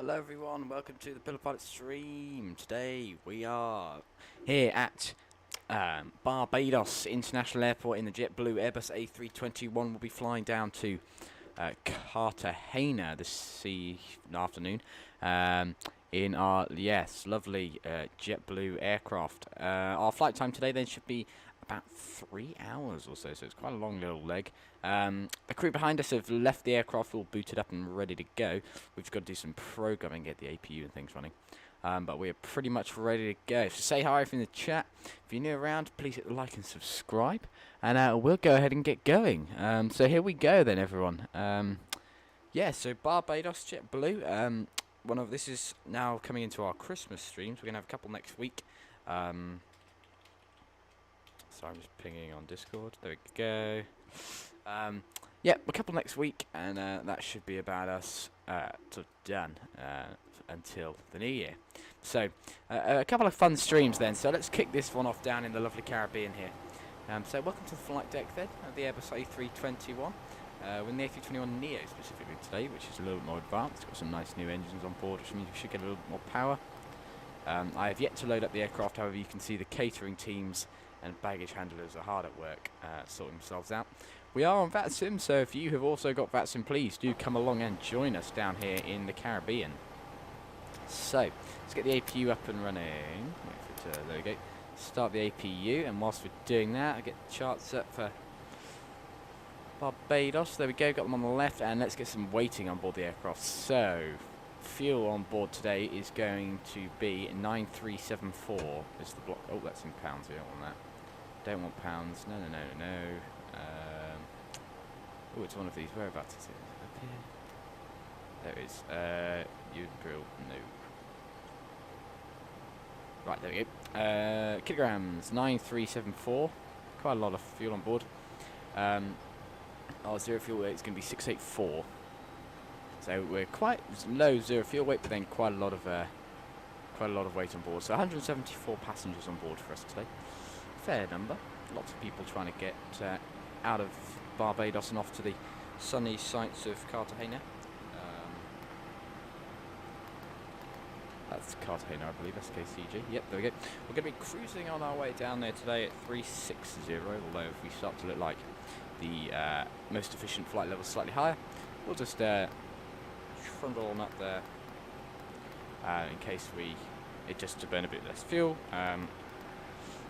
Hello everyone, welcome to the Pillar Pilot stream. Today we are here at Barbados International Airport in the JetBlue Airbus A321. We'll be flying down to Cartagena this afternoon in our, lovely JetBlue aircraft. Our flight time today then should be about 3 hours or so, so it's quite a long little leg. The crew behind us have left the aircraft all booted up and ready to go. We've got to do some programming, get the APU and things running. But we're pretty much ready to go. So say hi from the chat. If you're new around, please hit the like and subscribe. And we'll go ahead and get going. So here we go then, everyone. So Barbados JetBlue. This is now coming into our Christmas streams. We're going to have a couple next week. So I'm just pinging on Discord. There we go. A couple next week, and that should be about us done until the new year. So a couple of fun streams then. So let's kick this one off down in the lovely Caribbean here. So welcome to the flight deck then of the Airbus A321. We're in the A321 Neo specifically today, which is a little bit more advanced. Got some nice new engines on board, which means we should get a little bit more power. I have yet to load up the aircraft. However, you can see the catering teams and baggage handlers are hard at work sorting themselves out. We are on Vatsim, so if you have also got Vatsim, please do come along and join us down here in the Caribbean. So, let's get the APU up and running. Wait for it there we go. Start the APU, and whilst we're doing that, I get the charts up for Barbados. There we go, got them on the left, and let's get some weighting on board the aircraft. So, fuel on board today is going to be 9374 is the block. Oh, that's in pounds, we don't want that. Don't want pounds. No. Oh, it's one of these. Whereabouts is it? Up here. There it is. You'd drill. No. Right, there we go. Kilograms, 9374. Quite a lot of fuel on board. Our zero fuel weight is going to be 684. So we're quite low zero fuel weight, but then quite a lot of weight on board. So 174 passengers on board for us today. Fair number. Lots of people trying to get out of Barbados and off to the sunny sights of Cartagena. That's Cartagena, I believe, SKCG. Yep, there we go. We're going to be cruising on our way down there today at 360, although if we start to look like the most efficient flight level slightly higher, we'll just trundle on up there in case just to burn a bit less fuel.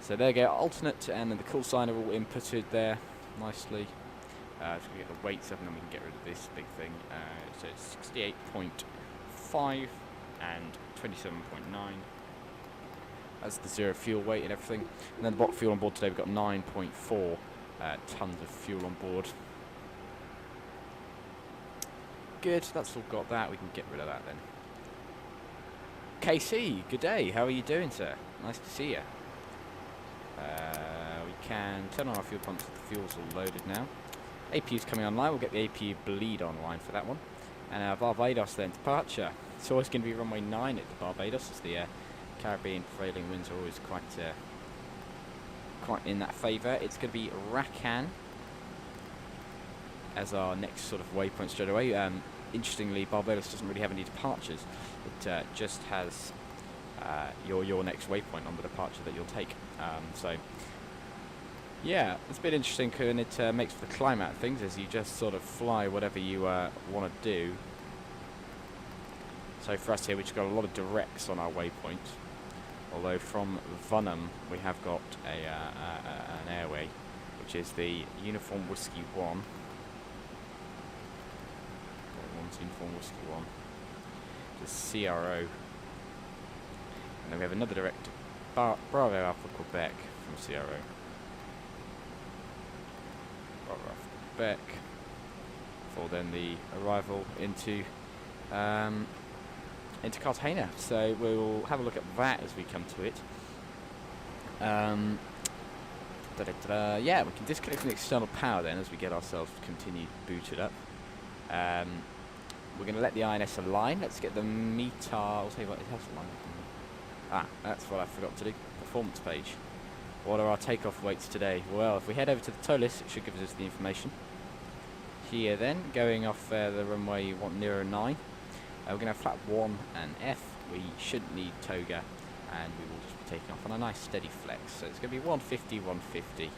So there you go, alternate, and then the call sign are all inputted there nicely. So we get the weights up and then we can get rid of this big thing. So it's 68.5 and 27.9. That's the zero fuel weight and everything. And then the block fuel on board today, we've got 9.4 tons of fuel on board. Good, that's all got that. We can get rid of that then. KC, good day. How are you doing, sir? Nice to see you. We can turn on our fuel pumps if the fuel's all loaded now. APU's coming online. We'll get the APU bleed online for that one. And our Barbados then departure. It's always going to be runway 9 at the Barbados, as the Caribbean prevailing winds are always quite in that favour. It's going to be Rakan as our next sort of waypoint straight away. Interestingly, Barbados doesn't really have any departures. It just has your next waypoint on the departure that you'll take. So, yeah, it's a bit interesting, and it makes for the climate things as you just sort of fly whatever you want to do. So for us here, we've just got a lot of directs on our waypoint. Although from Vunham, we have got an airway, which is the Uniform Whiskey 1. Uniform Whiskey 1. The CRO. And then we have another direct Bravo Alpha Quebec from CRO. Bravo Alpha Quebec. For then the arrival into Cartagena. So we'll have a look at that as we come to it. Yeah, we can disconnect from the external power then as we get ourselves continued booted up. We're going to let the INS align. Let's get the METAR. I'll tell you what, it has aligned. That's what I forgot to do. Performance page. What are our takeoff weights today? Well, if we head over to the Toliss, it should give us the information. Here then, going off the runway 09. We're going to have flap 1 and F. We shouldn't need toga, and we will just be taking off on a nice steady flex. So it's going to be 150, 150,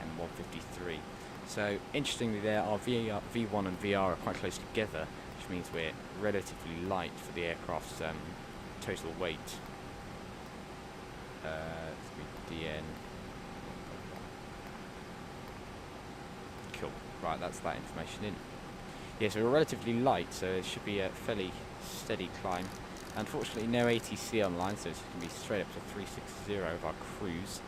and 153. So interestingly there, our V1 and VR are quite close together, which means we're relatively light for the aircraft's total weight. It's going to be DN. Cool. Right, that's that information in. Yeah, so we're relatively light, so it should be a fairly steady climb. Unfortunately, no ATC online, so it's going to be straight up to 360 of our cruise.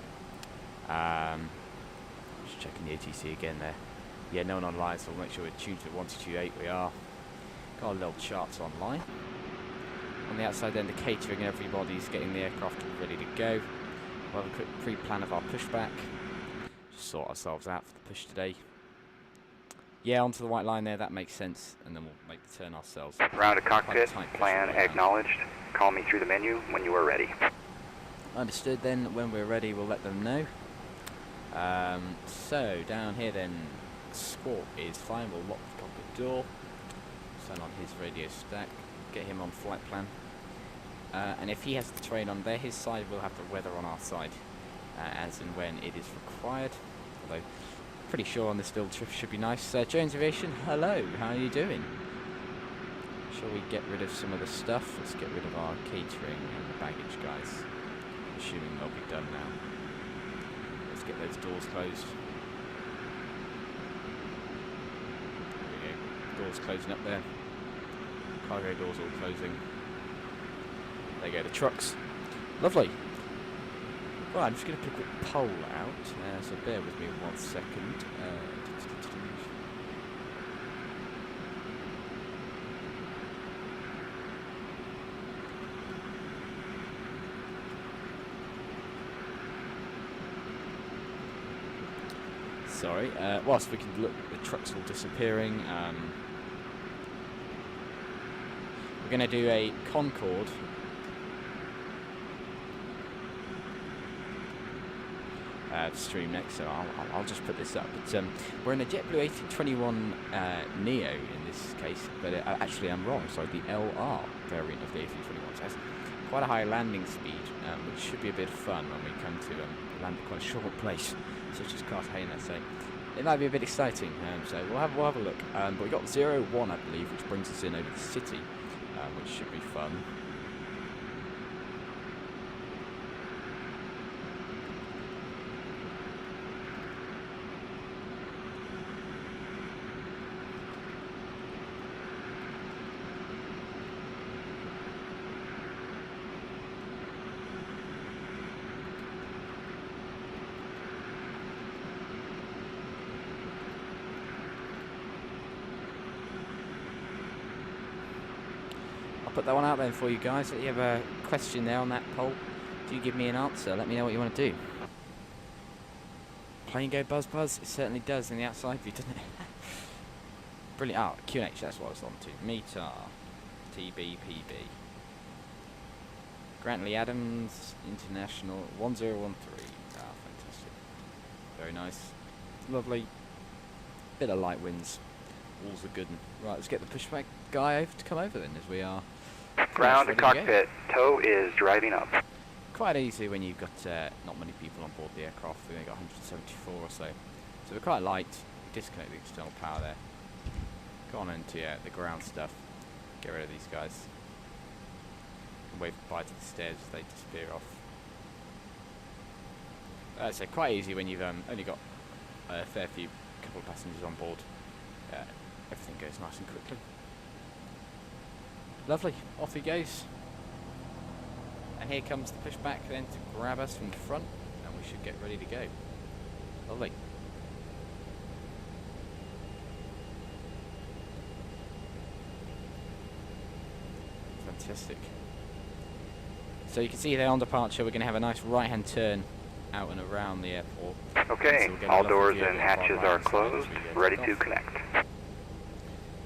Just checking the ATC again there. Yeah, no one online, so we'll make sure we're tuned to 1228. We are. Got our little charts online. On the outside then, the catering, everybody's getting the aircraft ready to go. We'll have a quick pre-plan of our pushback. Just sort ourselves out for the push today. Yeah, onto the white line there, that makes sense, and then we'll make the turn ourselves. Round to cockpit, plan acknowledged. Call me through the menu when you are ready. Understood then, when we're ready we'll let them know. So, down here then, Squawk is fine, we'll lock the cockpit door, turn on his radio stack, get him on flight plan. And if he has the terrain on his side, we'll have the weather on our side, as and when it is required. Although, pretty sure on this little trip should be nice. Jones Aviation, hello, how are you doing? Shall we get rid of some of the stuff? Let's get rid of our catering and the baggage, guys. Assuming they'll be done now. Let's get those doors closed. There we go. Doors closing up there. Cargo doors all closing. There you go, the trucks. Lovely. Right, I'm just going to pick a quick poll out, so bear with me 1 second. Sorry, whilst we can look, the trucks all disappearing. We're going to do a Concorde. Stream next, so I'll just put this up. But we're in a JetBlue A321 Neo in this case, but actually I'm wrong. Sorry, the LR variant of the A321 has quite a high landing speed, which should be a bit of fun when we come to land at quite a short place, such as Cartagena. So it might be a bit exciting. So we'll have a look. But we got 01, I believe, which brings us in over the city, which should be fun. Put that one out there for you guys. If you have a question there on that poll, do give me an answer. Let me know what you want to do. Plane go buzz buzz? It certainly does in the outside view, doesn't it? Brilliant. Oh, QNH, that's what I was on to. METAR, TBPB. Grantley Adams, International, 1013. Ah, fantastic. Very nice. Lovely. Bit of light winds. All's a good one. Right, let's get the pushback guy over to come over then, as we are. Ground to cockpit. Tow is driving up. Quite easy when you've got not many people on board the aircraft. We've only got 174 or so. So we're quite light. Disconnect the external power there. Go on into the ground stuff. Get rid of these guys. Wave goodbye to the stairs as they disappear off. So quite easy when you've only got a fair few, couple of passengers on board. Everything goes nice and quickly. Lovely, off he goes. And here comes the pushback then to grab us from the front, and we should get ready to go. Lovely. Fantastic. So you can see there on departure we're going to have a nice right hand turn out and around the airport. Okay, so all doors and hatches are closed, ready to connect.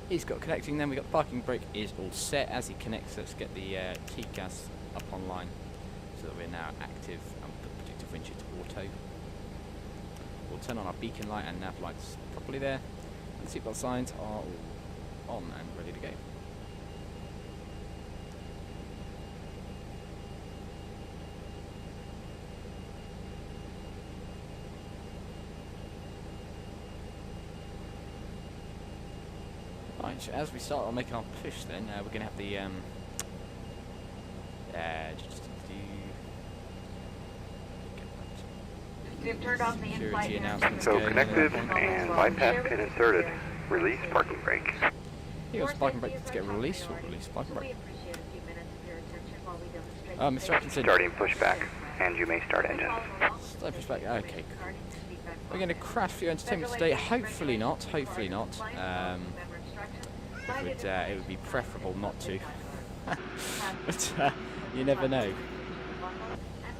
He's got connecting then, we've got the parking brake is all set. As he connects, let's get the TCAS up online so that we're now active and put predictive winch into auto. We'll turn on our beacon light and nav lights properly there. And the seatbelt signs are all on and ready to go. right, as we start on making our push then, we're going to have the We've turned off the security in-flight announcements So going connected on at that point. and bypass pin inserted. Release parking brake. He was parking brake to get released or release parking brake. Mr. Atkinson. Starting pushback, and you may start engine. Start pushback. Okay, cool. We're going to crash for your entertainment today. Hopefully not. Hopefully not. It would be preferable not to. But you never know.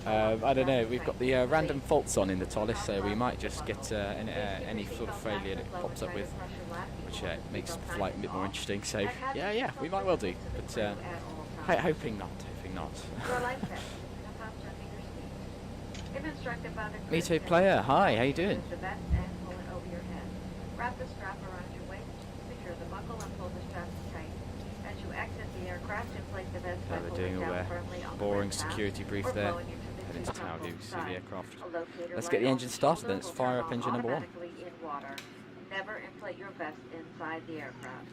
I don't know. We've got the random faults on in the Toliss, so we might just get any sort of failure that it pops up with, which makes the flight a bit more interesting. So yeah, we might well do. But hoping not. Hoping not. Mito player, hi. How you doing? Wrap the strap around your waist, secure the buckle and pull the strap tight. As you exit the aircraft, inflate the vest by They're doing pulling all down their firmly on the boring right mast security brief or there. blowing into the Head into seat tower on view, both see the sides. aircraft. A locator Let's light get the on engine the started, shoulder then let's will fire turn up on engine number 1. automatically in water. Never inflate your vest inside the aircraft.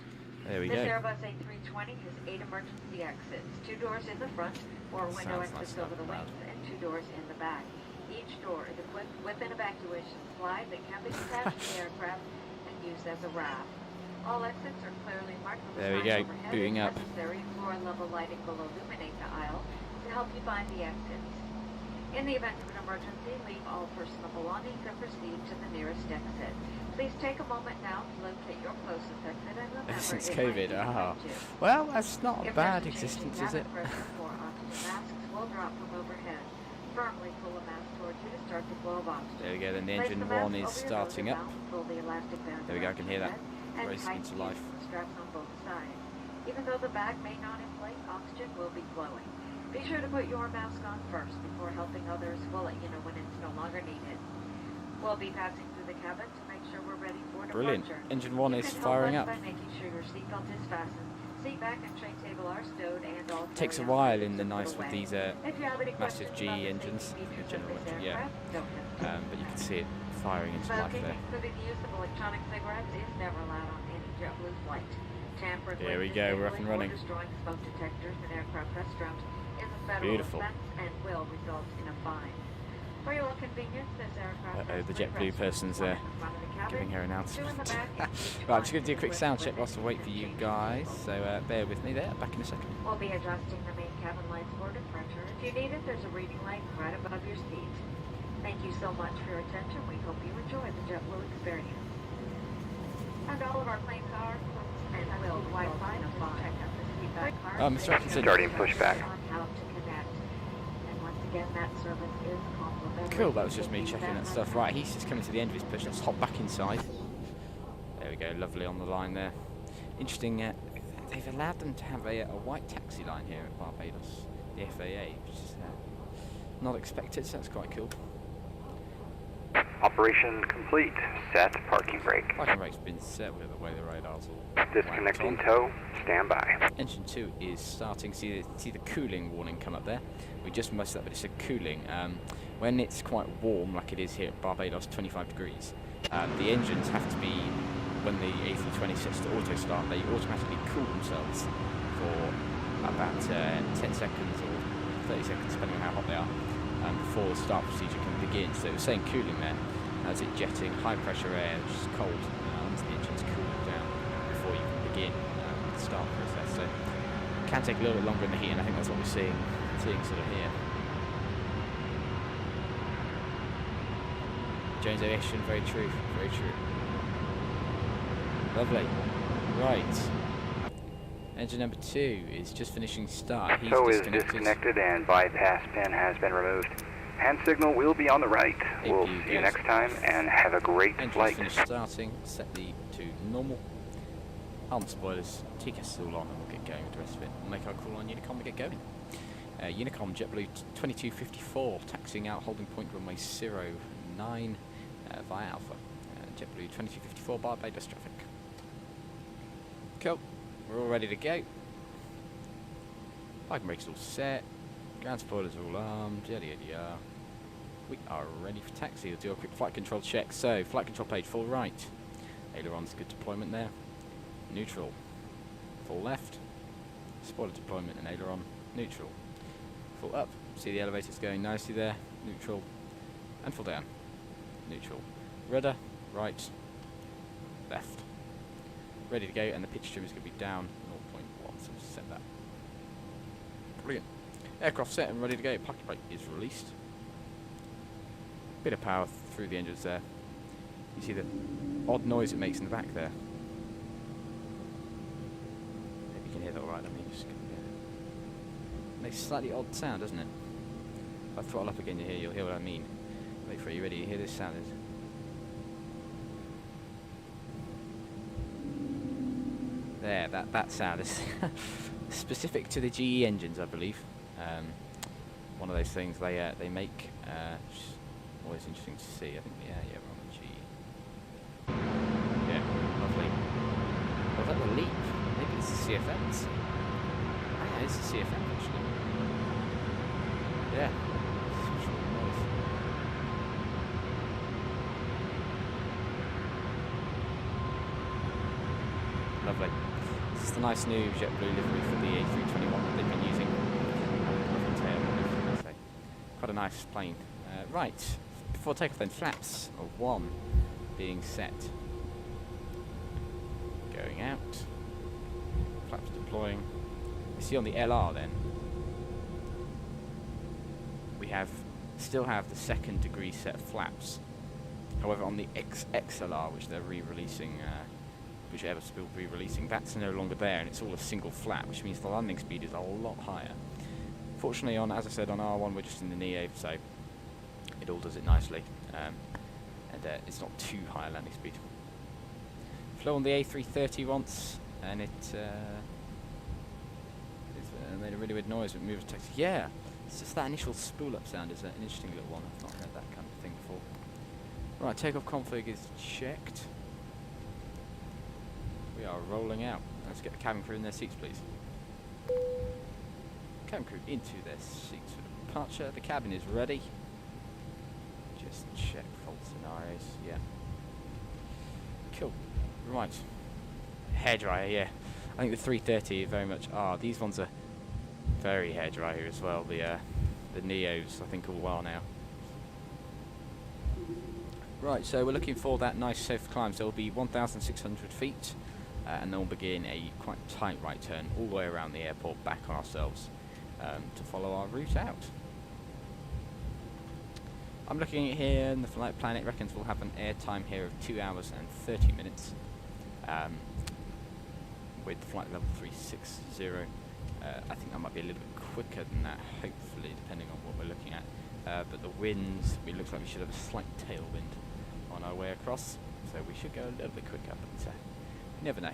There we This go. Airbus A320 has 8 emergency exits, 2 doors in the front, 4 window Sounds exits nice over the enough, wings, and 2 doors in the back. Each door is equipped with an evacuation slide that can be detached from the aircraft and used as a raft. All exits are clearly marked with There a we sign go, overhead. booting If up. necessary, floor level lighting will illuminate the aisle to help you find the exits. In the event of an emergency, leave all personal belongings and proceed to the nearest exit. Please take a moment now to locate your closest exit and remember Since it might COVID, be behind you. well, that's not a If bad there's a change in existence, is it? cabin pressure for oxygen masks will drop from overhead. Firmly pull a mask towards you to start the flow of oxygen. There we go, then the Place engine mask 1 is over your starting nose up. and mouth, pull the elastic band There we go, I around can your hear that head, and racing tighten into the life. straps on both sides. Even though the bag may not inflate, oxygen will be flowing. Be sure to put your mask on first before helping others. We'll let you know when it's no longer needed. We'll be passing through the cabin to make sure we're ready for Brilliant. departure. Engine 1 You is can firing help up. us by making sure your seatbelt is fastened, seat back and tray table are stowed, and all Takes a carry-on while items in the are put nice with away. these If you have any massive questions G about the engines, safety features general of this engine, yeah. aircraft, don't hesitate. But you can see it firing into life Smoking, there. including the use of electronic cigarettes, is never allowed on any JetBlue flight. Tampering There we with, go, we're up and disabling, running. or destroying smoke detectors in aircraft restrooms is a federal Beautiful. offense and will result in a fine. For your convenience, this aircraft Uh-oh, has the 3 JetBlue restrooms, person's 1 in the front of the cabin, giving her 2 in announcement. the back, and each Right, I'm one just going to do a quick is sound equipped check with whilst I wait for you communication guys, controls. so bear with me there, back in a second. We'll be adjusting the main cabin lights for departure. If you need it, there's a reading light right above your seat. Thank you so much for your attention. We hope you enjoy the JetBlue experience. And all of our planes are and will Wi-Fi and check out the feedback card. Mr. Atkinson. Starting pushback. On how to connect. And once again, that service is complimentary. Cool, that was just me checking that stuff. Right, he's just coming to the end of his push. Let's hop back inside. There we go, lovely on the line there. Interesting, they've allowed them to have a white taxi line here at Barbados, the FAA, which is not expected, so that's quite cool. Operation complete. Set parking brake. Parking brake's been set with the way the radar's all Disconnecting whacked tow. Stand by. Engine 2 is starting. See the cooling warning come up there. We just messed up, but it said cooling. When it's quite warm, like it is here at Barbados, 25 degrees, the engines have to be, when the A320 sets to auto start, they automatically cool themselves for about 10 seconds or 30 seconds, depending on how hot they are, before the start procedure can begin. So it was saying cooling there, as it jetting high pressure air, which is cold, into the engines, cooling down before you can begin the start process. So it can take a little bit longer in the heat, and I think that's what we're seeing sort of here. Jones Aviation, very true, very true. Lovely. Right. Engine number 2 is just finishing start. He's Tow is disconnected. disconnected and bypass pin has been removed. Hand signal will be on the right. We'll APU see you goes next time and have a great Engine's flight. finished starting. Set the to normal. Arm spoilers. TCAS is all on, and we'll get going with the rest of it. We'll make our call on Unicom and get going. Unicom JetBlue 2254 taxiing out, holding point runway 09 via Alpha. JetBlue 2254 Barbados traffic. Cool. We're all ready to go. Parking brakes all set. Ground spoilers are all armed. Yada yada yada. We are ready for taxi. We'll do a quick flight control check. So, flight control page full right. Ailerons, good deployment there. Neutral. full left, spoiler deployment and aileron, neutral, full up, see the elevators going nicely there, neutral, and full down, neutral, rudder, right, left, ready to go, and the pitch trim is going to be down 0.1, so set that. Brilliant. Aircraft set and ready to go, parking brake is released. Bit of power through the engines there. You see the odd noise it makes in the back there. Maybe you can hear that alright, let me just go here. Makes a slightly odd sound, doesn't it? If I throttle up again you'll hear what I mean. Wait for it, you ready? You hear this sound? There, that sound is specific to the GE engines, I believe. One of those things they make, which is always interesting to see. I think yeah, we're on the GE. Yeah, lovely. Oh, is that the Leap? Maybe it's the CFMs. Oh, yeah, it's the CFM actually. Yeah. It's really nice. Lovely. This is the nice new JetBlue livery for the A321 that they've been using. Quite a nice plane. Right, before takeoff then, flaps of 1 being set. Going out. Flaps deploying. You see on the LR then, we still have the 2nd degree set flaps. However, on the XLR, which they're re-releasing, which Airbus will be re-releasing, that's no longer there, and it's all a single flap, which means the landing speed is a lot higher. Fortunately, as I said, on R1 we're just in the neo, so it all does it nicely, and it's not too high a landing speed. Flew on the A330 once, and it made a really weird noise when it moved to taxi. Yeah, it's just that initial spool-up sound is an interesting little one. I've not heard that kind of thing before. Right, takeoff config is checked. We are rolling out. Let's get the cabin crew in their seats, please. Cabin crew into their seats for departure. The cabin is ready. Just check fault scenarios. Yeah. Cool. Right. Hairdryer, yeah. I think the 330 very much are. These ones are very hairdryer as well. The Neos, I think, all well now. Right, so we're looking for that nice safe climb. So it'll be 1,600 feet, and then we'll begin a quite tight right turn all the way around the airport, back on ourselves, to follow our route out. I'm looking at here, and the Flight Planet reckons we'll have an air time here of 2 hours and 30 minutes, with flight level 360. I think that might be a little bit quicker than that, hopefully, depending on what we're looking at. But the winds, it looks like we should have a slight tailwind on our way across, so we should go a little bit quicker, but you never know.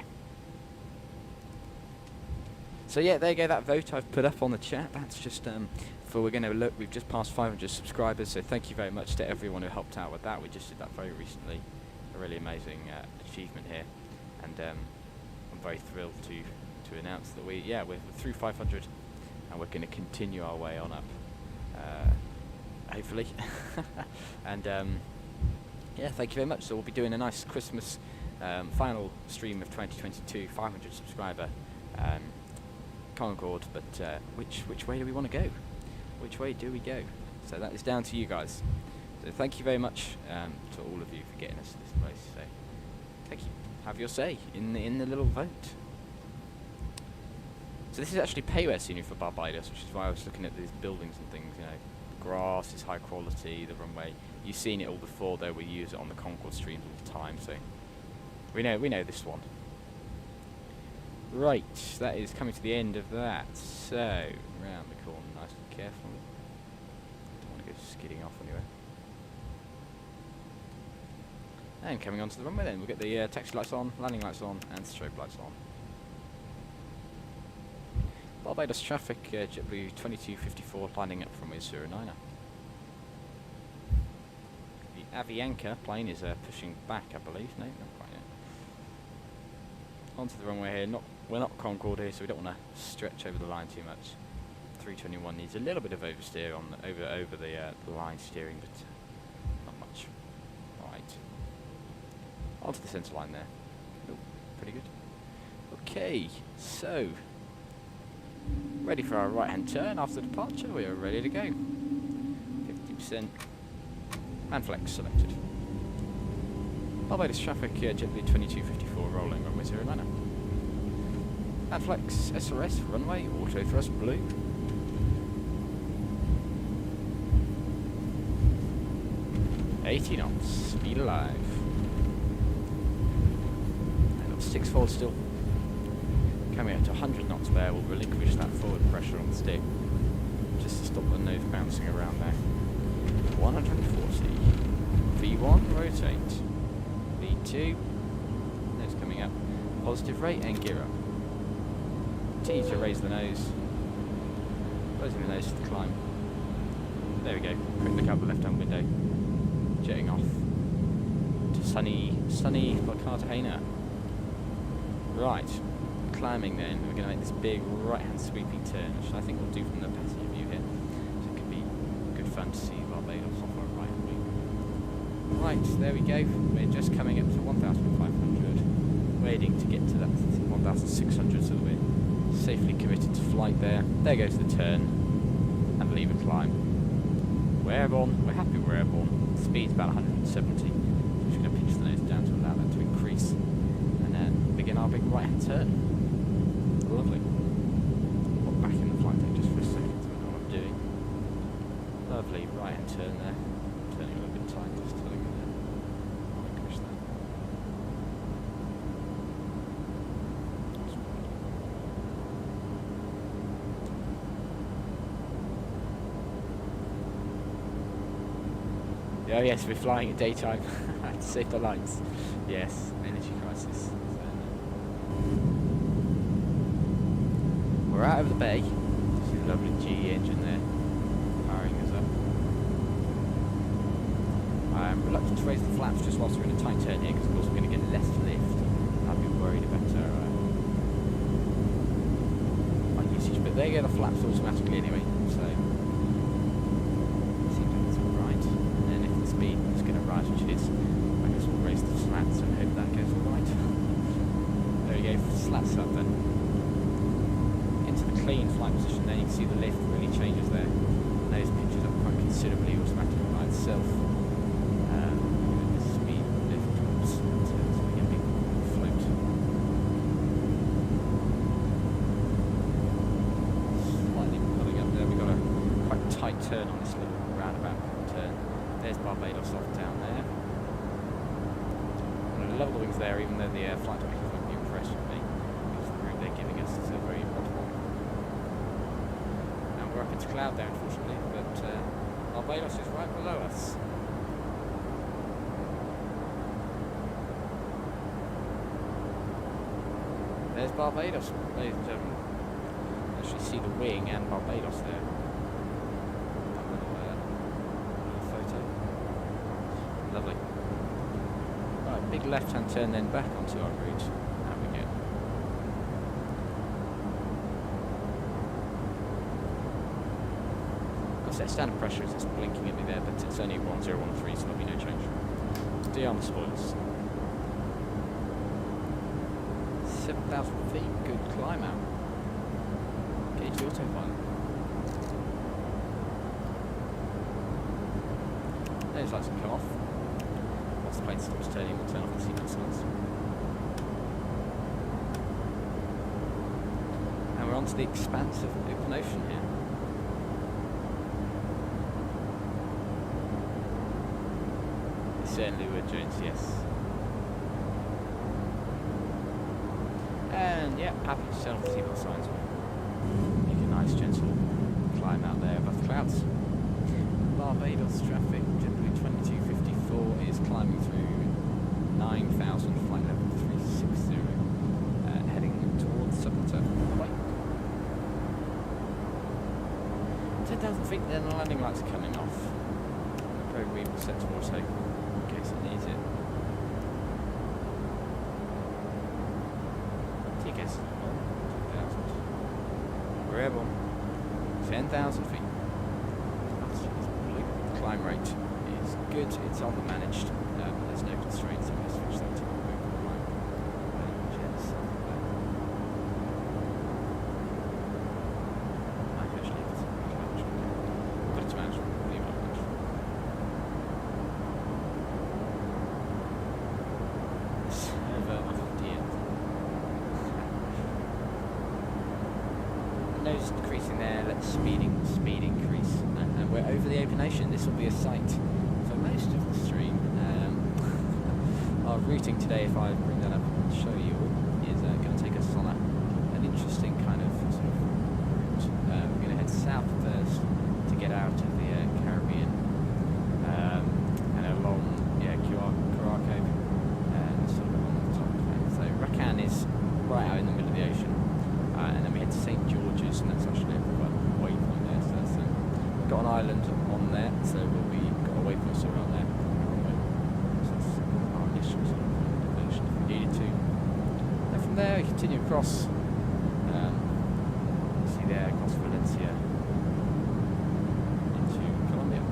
So yeah, there you go, that vote I've put up on the chat. That's just we're going to look, we've just passed 500 subscribers, so thank you very much to everyone who helped out with that. We just did that very recently, a really amazing achievement here, and I'm very thrilled to announce that we're through 500, and we're going to continue our way on up, hopefully. And yeah, thank you very much. So we'll be doing a nice Christmas final stream of 2022, 500 subscriber Concorde, but which way do we want to go? Which way do we go? So that is down to you guys. So thank you very much to all of you for getting us to this place. So thank you. Have your say in the little vote. So this is actually payware scenery for Barbados, which is why I was looking at these buildings and things. You know, the grass is high quality, the runway. You've seen it all before, though. We use it on the Concorde streams all the time, so we know this one. Right, that is coming to the end of that. So round the corner, nice and carefully. Don't want to go skidding off anywhere. And coming onto the runway, then we'll get the taxi lights on, landing lights on, and strobe lights on. Barbados traffic, JetBlue 2254 lining up from runway 09er. The Avianca plane is pushing back, I believe. No, not quite yet. Onto the runway here. We're not Concorde here, so we don't want to stretch over the line too much. 321 needs a little bit of oversteer on over the line steering, but not much. Right. Onto the centre line there. Oh, pretty good. Okay, so ready for our right hand turn after departure. We are ready to go. 50% and flex selected. Barbados traffic, JetBlue 2254 rolling runway 09. And flex SRS runway auto thrust blue. $80 knots, speed alive. And got 6-fold still. Coming up to 100 knots there, we'll relinquish that forward pressure on the stick just to stop the nose bouncing around there. 140. V1, rotate. V2, nose coming up. Positive rate and gear up. T to raise the nose. Closing the nose to the climb. There we go. Quick look out the left hand window. Jetting off to sunny Cartagena. Right. Climbing then, we're going to make this big right hand sweeping turn, which I think we'll do from the passenger view here. So it could be good fun to see Barbados off our right wing. Right, there we go. We're just coming up to 1,500. Waiting to get to that 1,600 so that we're safely committed to flight there. There goes the turn. And leave a climb. We're airborne. We're happy we're airborne. The speed's about 170. So we're just going to pinch the nose down to allow that to increase. And then begin our big right hand turn. Lovely. Pop back in the flight deck just for a second so I know what I'm doing. Lovely right hand turn there. Turning a little bit tight just to look at that. I'll increase that. Oh yes, we're flying at daytime to save the lights. Yes, energy crisis. We're out of the bay. See the lovely GE engine there, powering us up. I'm reluctant to raise the flaps just whilst we're in a tight turn here, because of course we're going to get less lift. I'd be worried about our usage, but there you go, the flaps automatically anyway, so it seems like it's alright. And then if the speed is going to rise, which it is, I guess we'll raise the slats and hope that goes alright. There we go, slats up then. Clean flight position, then you can see the lift really changes there. The nose pitches up quite considerably automatically by itself. The speed lift drops, so we get a big float. Slightly pulling up there, we've got a quite tight turn on this little roundabout turn. There's Barbados off down there. I'm going to level the wings there, even though the flight directors won't be impressed with me, because the route they're giving us is a very odd one. We're up into cloud there, unfortunately, but Barbados is right below us. There's Barbados, ladies and gentlemen. You actually see the wing and Barbados there. That little photo. Lovely. Right, big left-hand turn then back onto our route. Out we go. Set standard pressure is it's blinking at me there, but it's only 1013, so there'll be no change. De-arm the spoilers. 7,000 feet, good climb out. Gauge the autopilot. Those lights can come off. Once the plane stops turning, we'll turn off the seatbelt signs. And we're onto the expanse of open ocean here. Certainly would, Jones, yes. And yeah, happy to turn off the seatbelt signs. Make a nice gentle climb out there above the clouds. Barbados traffic, JetBlue 2254 is climbing through 9,000, flight level 360, heading towards Subleta. 10,000 feet, then the landing lights are coming off. The program will set to auto. It needs it. TKS 2,000. We're airborne. 10,000 feet. The climb rate is good. It's on the managed, but there's no constraints. I'm going to switch that to open climb. Jets. speed increase, and we're over the open ocean. This will be a sight for most of the stream. Our routing today, if I bring that up and show you, is going to take us on an interesting kind of sort of route. We're going to head south first to get out of the Caribbean, and along Curaçao, and sort of along the top coast. So Rakan is right out in the middle of the ocean, and then we head to St George's, and that's actually a waypoint there. So that's got an island on there, so we'll be got a waypoint sort of around there. So that's our initial sort of diversion if we needed to. And from there we continue across. See there across Valencia into Colombia,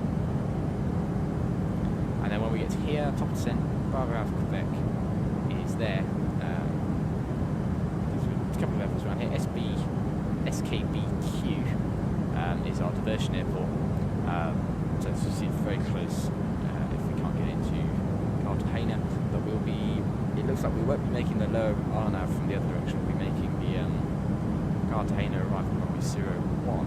and then when we get to here, top of St Barbara, Quebec is there. There's a couple of airports around here. SKBQ is our diversion airport, so it's very close if we can't get into Cartagena, but we'll be, it looks like we won't be making the lower RNAV from the other direction. We'll be making the Cartagena arrival probably 01,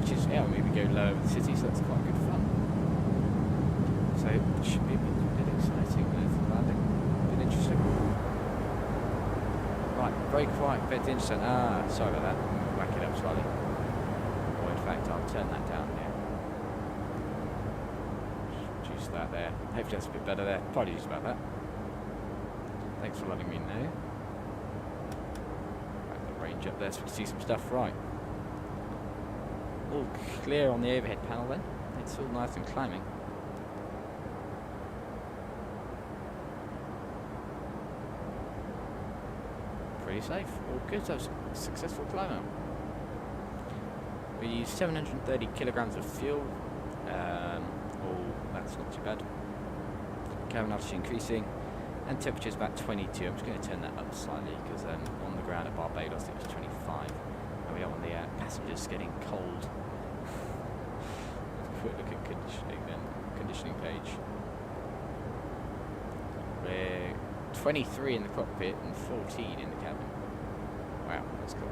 which is, yeah, maybe go lower in the city, so that's quite good fun. So it should be a bit exciting for landing, a bit interesting. Right, very quiet, bit interesting. Sorry about that. Whack it up slightly. Or in fact, I'll turn that down here. Reduce that there. Hopefully that's a bit better there. Apologies about that. Thanks for letting me know. Back the range up there so we can see some stuff. Right. All clear on the overhead panel then. It's all nice and climbing. Pretty safe, all good. That was a successful climb out. We used 730 kilograms of fuel. That's not too bad. Cabin altitude increasing, and temperature's about 22. I'm just going to turn that up slightly because on the ground at Barbados it was 25, and we don't want the passengers getting cold. Quick look at conditioning then. Conditioning page. We're 23 in the cockpit and 14 in the cabin. Wow, that's cool.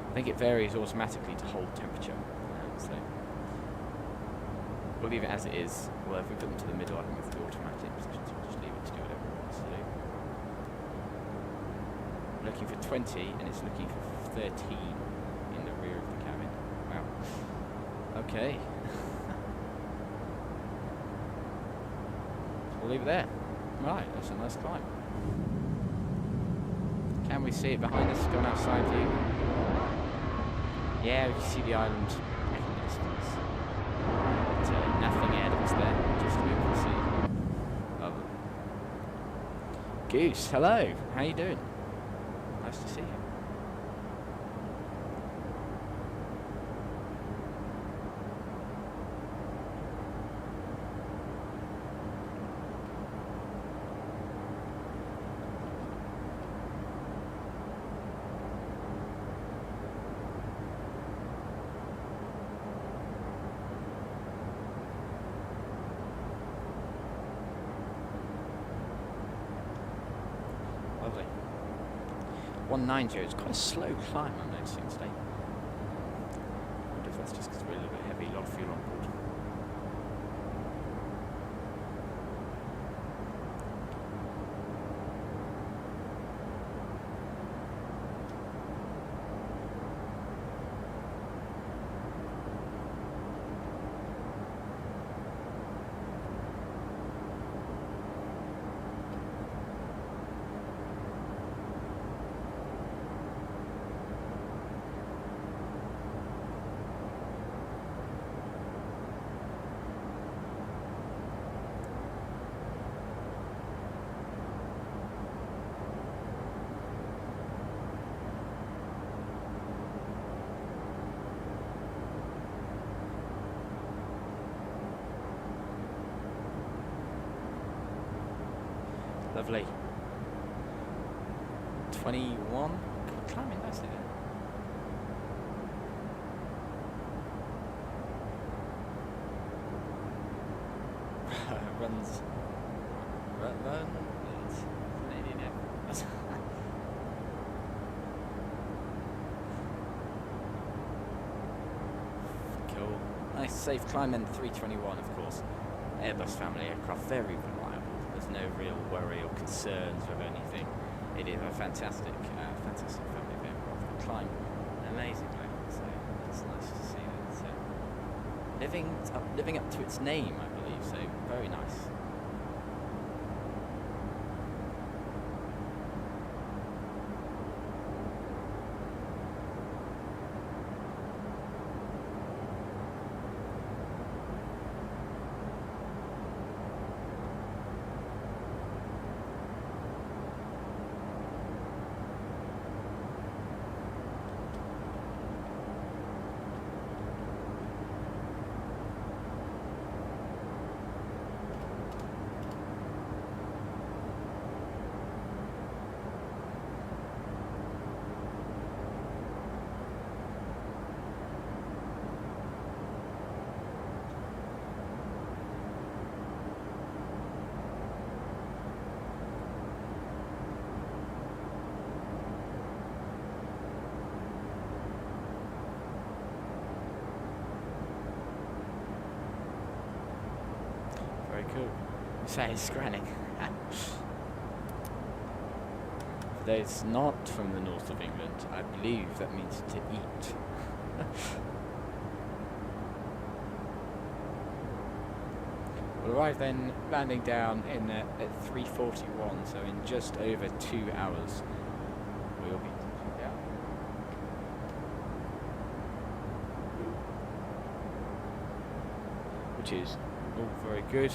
I think it varies automatically to hold temperature, so we'll leave it as it is. Well, if we put them to the middle, I think it's the automatic position, so we'll just leave it to do whatever it wants to do. Looking for 20, and it's looking for 13 in the rear of the cabin. Wow. Okay. We'll leave it there. Right, that's a nice climb. Can we see it behind us, going outside view? Yeah, we can see the island back in the distance. But nothing ahead of us there, just we can see. Lovely. Goose, hello, how you doing? Nice to see you. Lovely. 190, it's quite a slow climb I'm noticing today. I wonder if that's just because we're a little bit heavy, a lot of fuel on board. Lovely. 21. Climbing nicely there. Runs. Run. It's Canadian, yeah. cool. Nice safe climb in the 321, of course. Airbus family aircraft, very reliable. There's no real worry or concerns with anything. It is a fantastic, fantastic family of aircraft that climb amazingly. So it's nice to see that living up to its name, I believe. So very nice. Very cool. Say Scranning. For those not from the north of England, I believe that means to eat. We'll arrive then, landing down in at 3:41, so in just over 2 hours we'll be down. Which is all very good.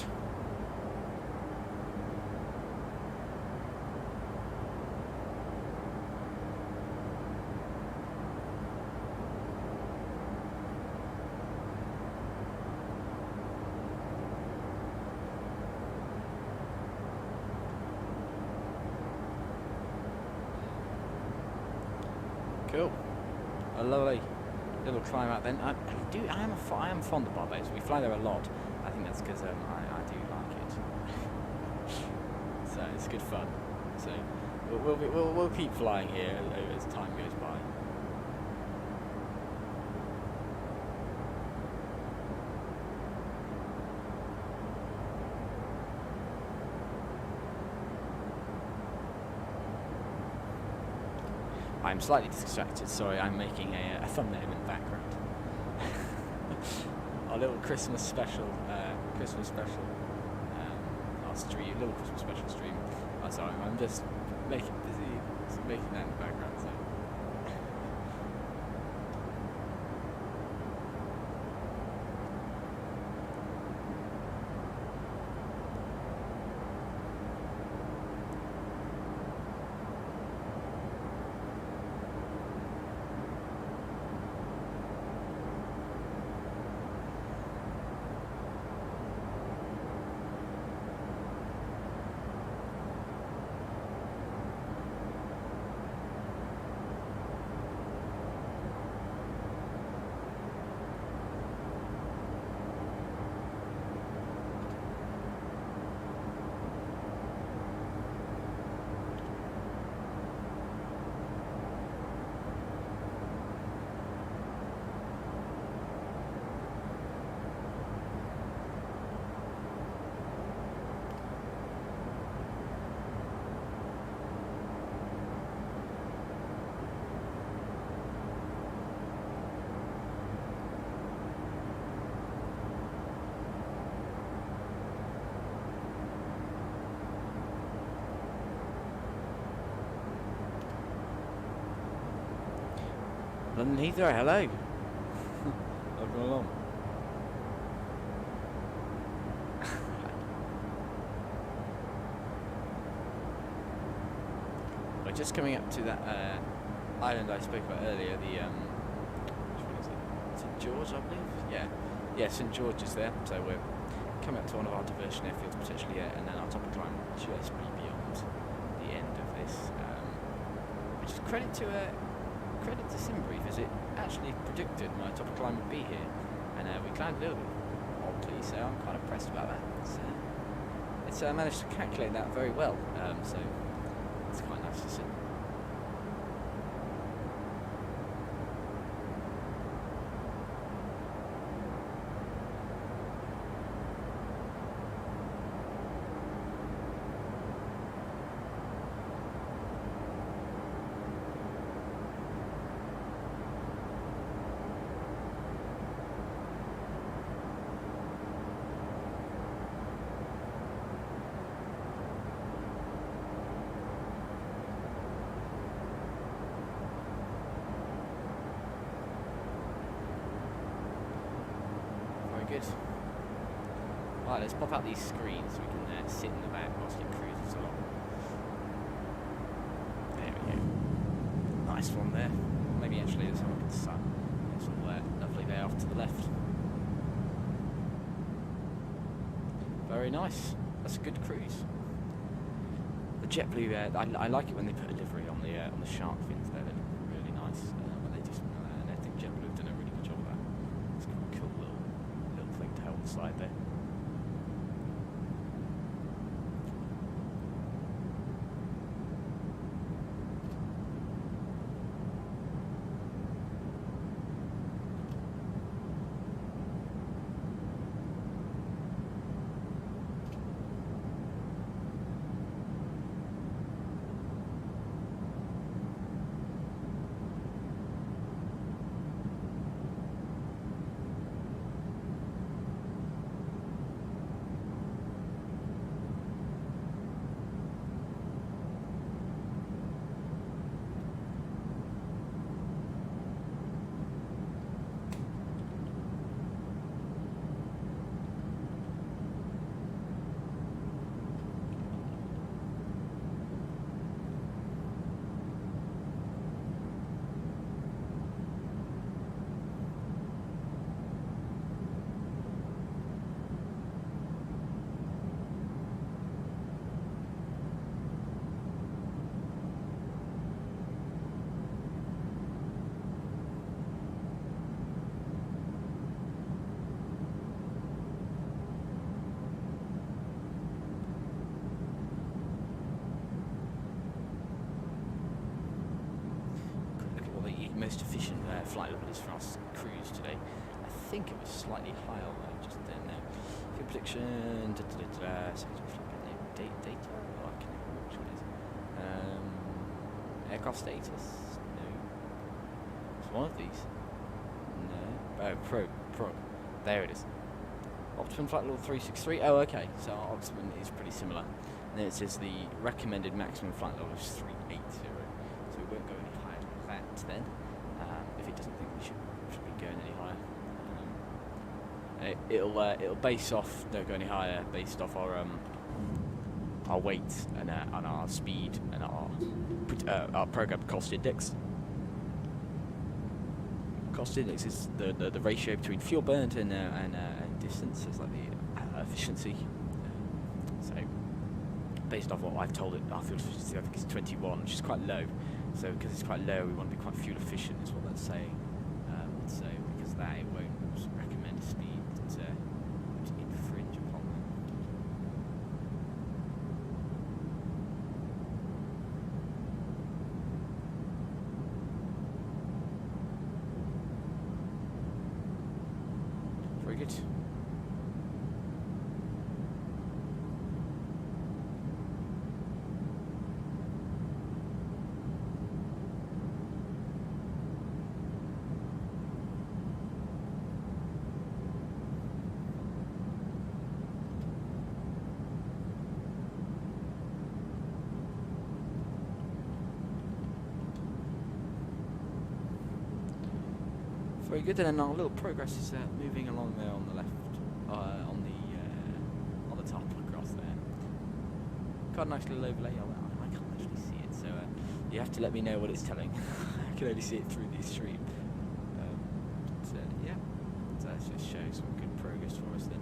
Cool. A lovely little climb out then. I am fond of Barbados. We fly there a lot. I think that's because I do like it. So it's good fun. So we'll keep flying here as time goes by. I'm slightly distracted, sorry, I'm making a thumbnail in the background. Our little Christmas special, our stream, little Christmas special stream. Oh, sorry, I'm just making that in the background, so. London Heathrow, hello. Welcome along. We're just coming up to that island I spoke about earlier, the which one is it? St George, I believe? Yeah, St George is there, so we're coming up to one of our diversion airfields potentially, and then our top of climb just beyond the end of this, which is credit to Simbrief, as it actually predicted my top of climb would be here, and we climbed a little bit oddly, so I'm quite impressed about that. It's managed to calculate that very well, so it's quite nice to see. good. Right, let's pop out these screens so we can sit in the back whilst it cruises along. There we go. Nice one there. Maybe actually let's have a look at the sun. It's all lovely there off to the left. Very nice. That's a good cruise. The JetBlue, I like it when they put a livery on the shark fins there. They look really nice. When they just, and I think JetBlue have done a really good job of that. It's a cool little thing to have on the side there. Most efficient flight level is for our cruise today. I think it was slightly higher though, just then now. Fuel prediction, data? Oh, I can't remember which one it is. Aircraft status? No. It's one of these. No. Oh, Pro. There it is. Optimum flight level 363. Oh, okay. So our optimum is pretty similar. And then it says the recommended maximum flight level is 380. So we won't go any higher than that then. If it doesn't think we should be going any higher, it'll base off. Don't go any higher based off our weight and our speed and our program cost index. Cost index is the ratio between fuel burned and distance. It's like the efficiency. So based off what I've told it, our fuel efficiency I think is 21, which is quite low. So because it's quite low, we want to be quite fuel efficient, is what that's saying. So because of that, it won't recommend a speed to infringe upon that. Very good. Very good, and then our little progress is moving along there on the left, on the top across there. Quite a nice little overlay. I can't actually see it, so you have to let me know what it's telling. I can only see it through the stream. Yeah, so that just shows some good progress for us then.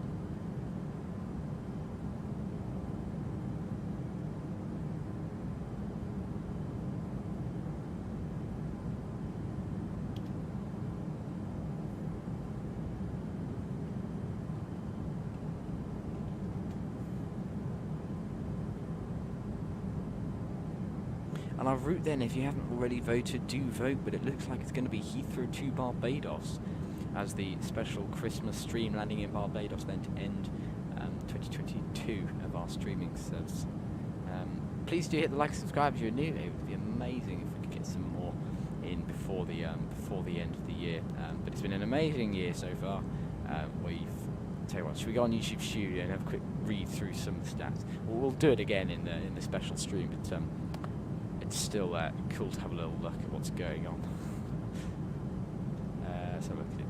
And our route then, if you haven't already voted, do vote, but it looks like it's going to be Heathrow to Barbados as the special Christmas stream landing in Barbados then to end 2022 of our streaming service. Please do hit the like and subscribe if you're new. It would be amazing if we could get some more in before the end of the year. But it's been an amazing year so far. Tell you what, should we go on YouTube Studio and have a quick read through some of the stats? We'll do it again in the special stream, but it's still cool to have a little look at what's going on. So look at it.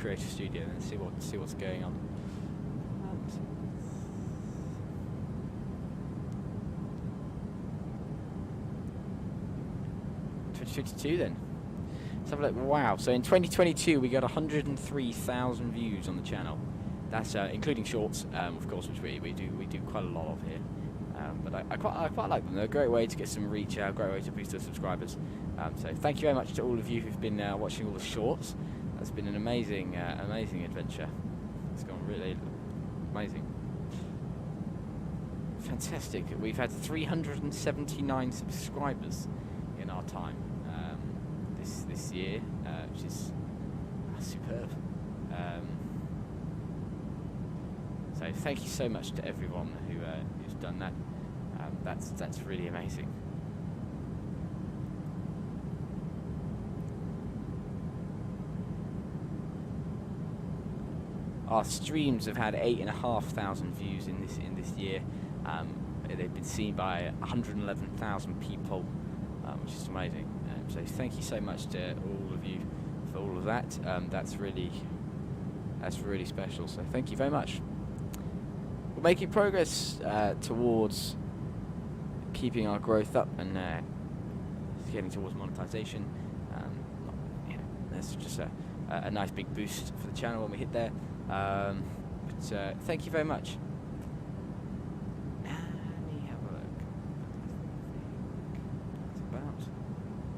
creative studio and see what's going on. 2022 then. Let's have a look. Wow. So in 2022 we got 103,000 views on the channel. That's including shorts, of course, which we do quite a lot of here. But I quite like them. They're a great way to get some reach out, great way to boost our subscribers. So thank you very much to all of you who've been watching all the shorts. That's been an amazing adventure. It's gone really amazing. Fantastic. We've had 379 subscribers in our time this year, which is superb. So thank you so much to everyone who's done that. That's really amazing. Our streams have had 8,500 views in this year. They've been seen by 111,000 people, which is amazing. So thank you so much to all of you for all of that. That's really special. So thank you very much. We're making progress towards keeping our growth up and getting towards monetization. That's just a nice big boost for the channel when we hit there. But thank you very much. Let me have a look. That's about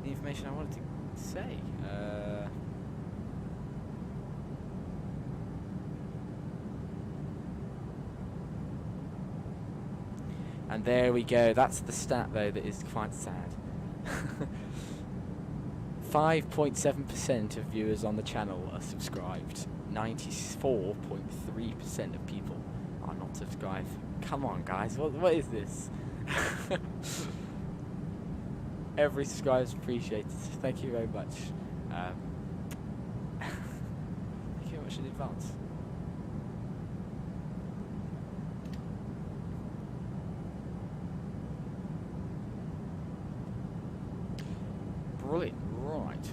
the information I wanted to say. And there we go. That's the stat, though, that is quite sad. 5.7% of viewers on the channel are subscribed. 94.3% of people are not subscribed. Come on, guys. What is this? Every subscriber is appreciated. Thank you very much. Thank you very much in advance. Brilliant. Right.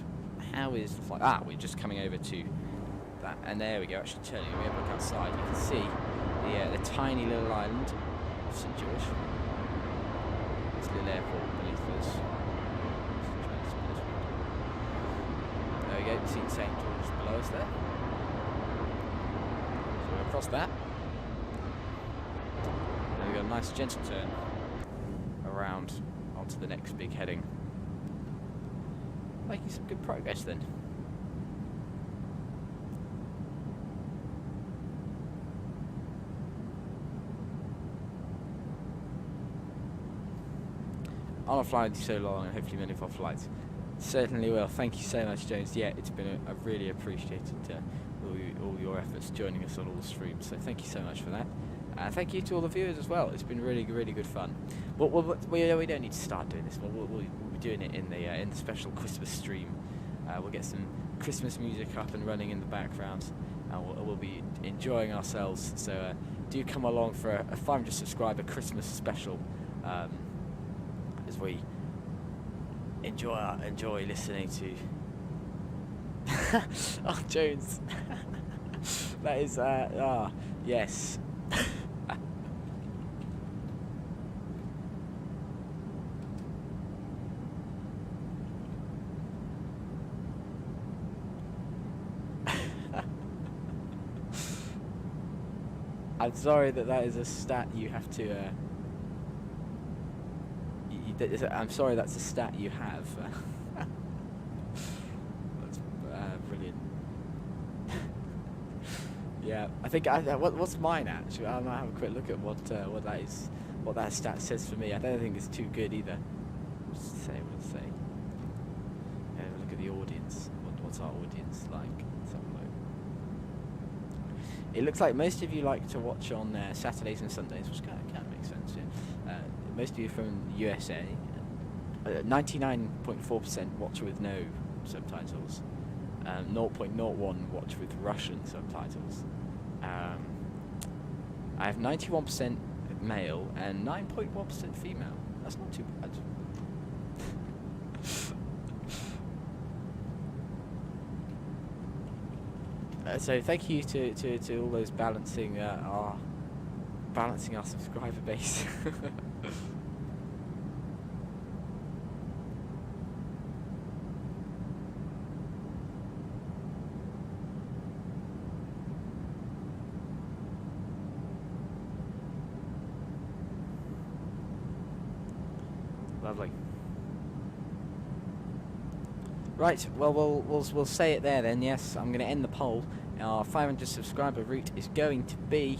How is the flight? We're just coming over to that, and there we go. Actually, tell you, we have a look outside. You can see the tiny little island of St George. This little airport beneath us. There we go. You see St George below us there. So we're across that. And we've got a nice gentle turn around onto the next big heading. Making some good progress then. I'll not fly with you so long, and hopefully many of our flights. Certainly will. Thank you so much, Jones. Yeah, it's been a really appreciated all your efforts joining us on all the streams. So thank you so much for that. Thank you to all the viewers as well. It's been really good fun. But we don't need to start doing this. We'll be doing it in the special Christmas stream. We'll get some Christmas music up and running in the background, and we'll be enjoying ourselves. So do come along for a 500 subscriber Christmas special, as we enjoy listening to. Oh, Jones. That is yes. I'm sorry that is a stat you have to. I'm sorry that's a stat you have. That's brilliant. Yeah, I think what's mine actually? I might have a quick look at what that is, what that stat says for me. I don't think it's too good either. We'll say. Yeah, look at the audience. What's our audience like? Let's have a look. It looks like most of you like to watch on Saturdays and Sundays, which kind of makes sense. Yeah. Most of you from the USA. 99.4% watch with no subtitles. 0.01 watch with Russian subtitles. I have 91% male and 9.1% female. That's not too bad. So thank you to all those balancing our subscriber base. Lovely. Right, well, we'll say it there then. Yes, I'm going to end the poll. Our 500 subscriber route is going to be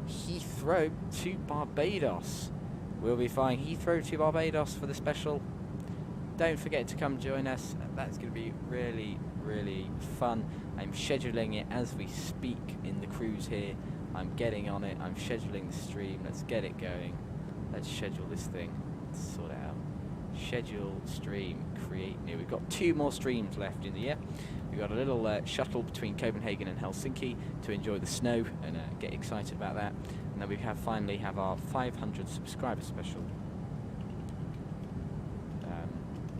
Heathrow to Barbados. We'll be flying Heathrow to Barbados for the special. Don't forget to come join us. That's going to be really, really fun. I'm scheduling it as we speak in the cruise here. I'm getting on it. I'm scheduling the stream. Let's get it going. Let's schedule this thing. Let's sort it out. Schedule, stream, create new. We've got 2 more streams left in the year. We've got a little shuttle between Copenhagen and Helsinki to enjoy the snow and get excited about that. And then we finally have our 500 subscriber special.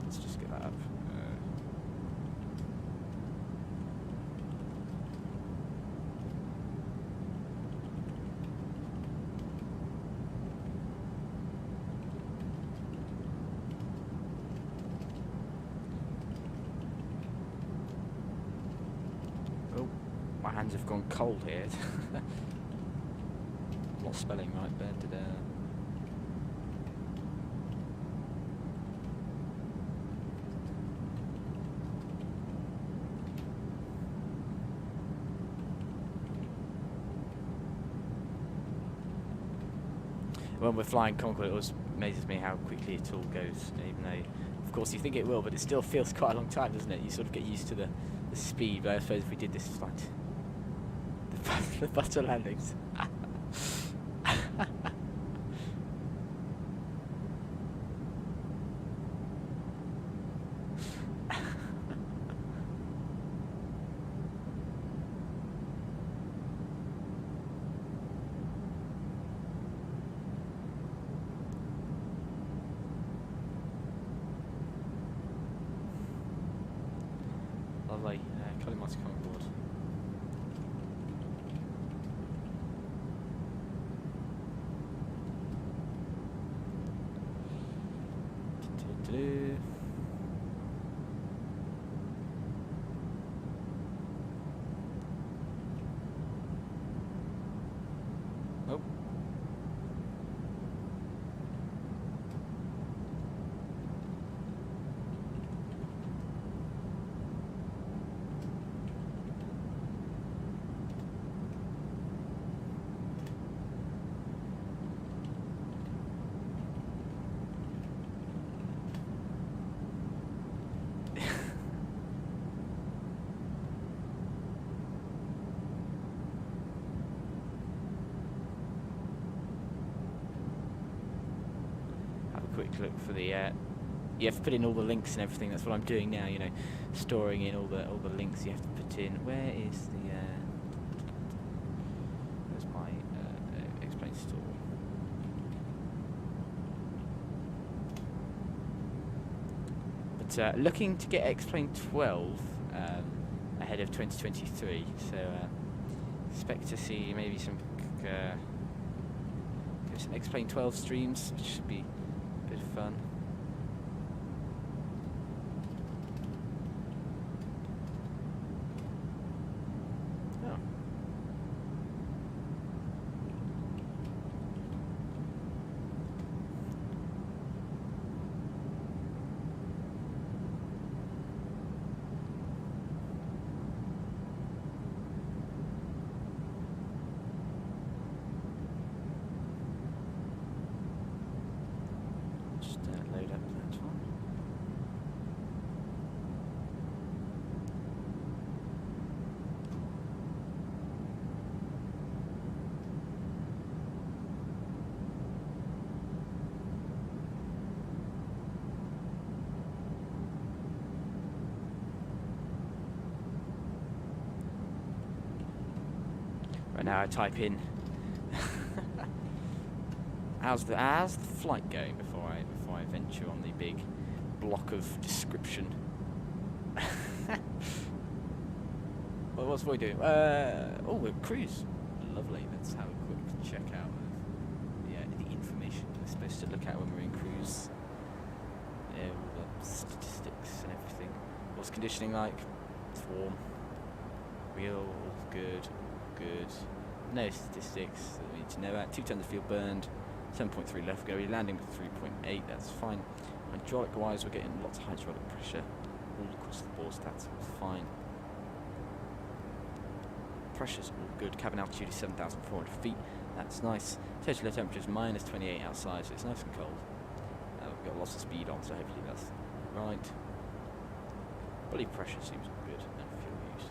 Let's just get that up. My hands have gone cold here. I'm not spelling right, but when we're flying Concorde, it always amazes me how quickly it all goes, even though, of course, you think it will, but it still feels quite a long time, doesn't it? You sort of get used to the speed, but I suppose if we did this flight, the butter landings. Lovely. Colin wants to come on board. Oh. Quick look for the you have to put in all the links and everything. That's what I'm doing now, you know, storing in all the links you have to put in. Where is the where's my Xplane store? But looking to get Xplane 12 ahead of 2023, so expect to see maybe some Xplane 12 streams, which should be a bit of fun. Oh. Load up that one. Right now I type in how's the flight going before I venture on the big block of description. Oh, what's we doing? Oh, we're cruise. Lovely. Let's have a quick check out of the information we're supposed to look at when we're in cruise. Yeah, all the statistics and everything. What's conditioning like? It's warm. Real, good, good. No statistics that we need to know about. 2 tons of fuel burned. 7.3 left go. We're landing with 3.8. That's fine. Hydraulic wise, we're getting lots of hydraulic pressure all across the board. That's all fine. Pressure's all good. Cabin altitude is 7,400 feet. That's nice. Total air temperature is minus 28 outside, so it's nice and cold. We've got lots of speed on, so hopefully that's right. Body pressure seems all good, and fuel use.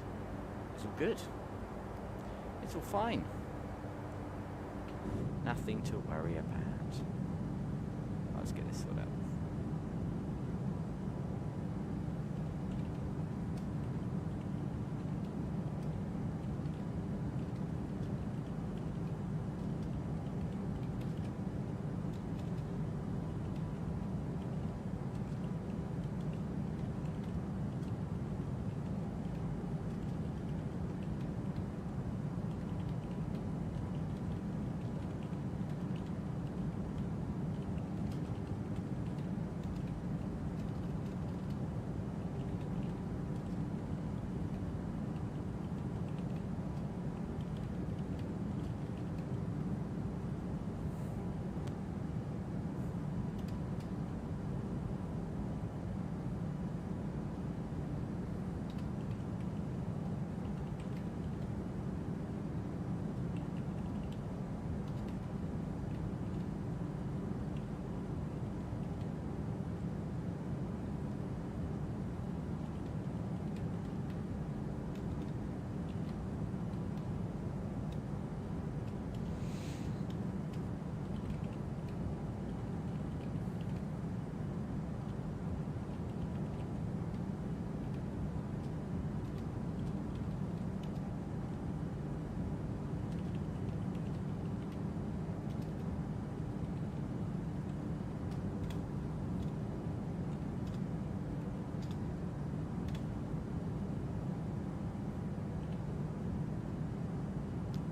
It's all good. It's all fine. Nothing to worry about. Let's get this sorted out.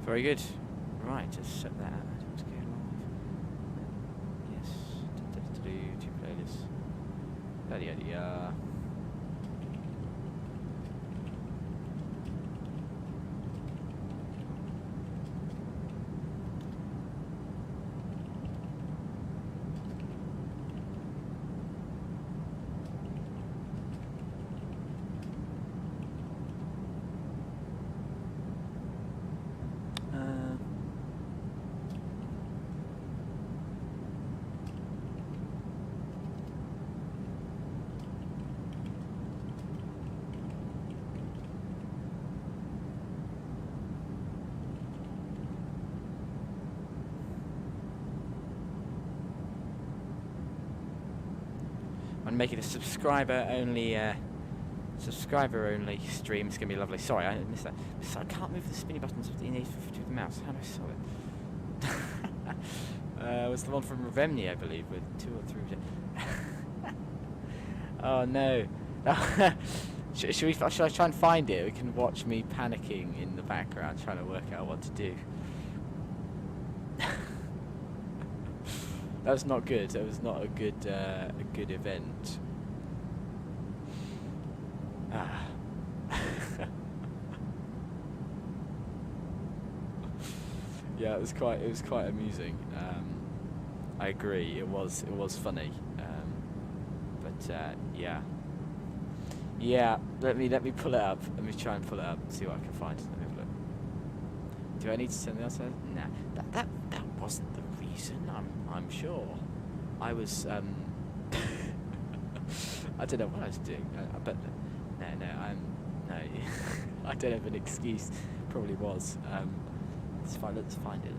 Very good. Right, just set that out. Let's go live. Yes. Two playlists. Yada yada yada. I'm making a subscriber only stream. It's gonna be lovely. Sorry, I missed that. So I can't move the spinny buttons with the the mouse. How do I solve it? It was the one from Revemni, I believe, with 2 or 3. Oh no! Should I try and find it? We can watch me panicking in the background, trying to work out what to do. That was not good. That was not a good event. Ah. Yeah, it was quite amusing. I agree. It was funny. Yeah. Yeah. Let me pull it up. Let me try and pull it up. See what I can find. Let me have a look. Do I need to send the outside? Nah. That wasn't the reason. I'm sure. I was I don't know what I was doing. But no. I don't have an excuse. Probably was. Let's find it. Let's find it.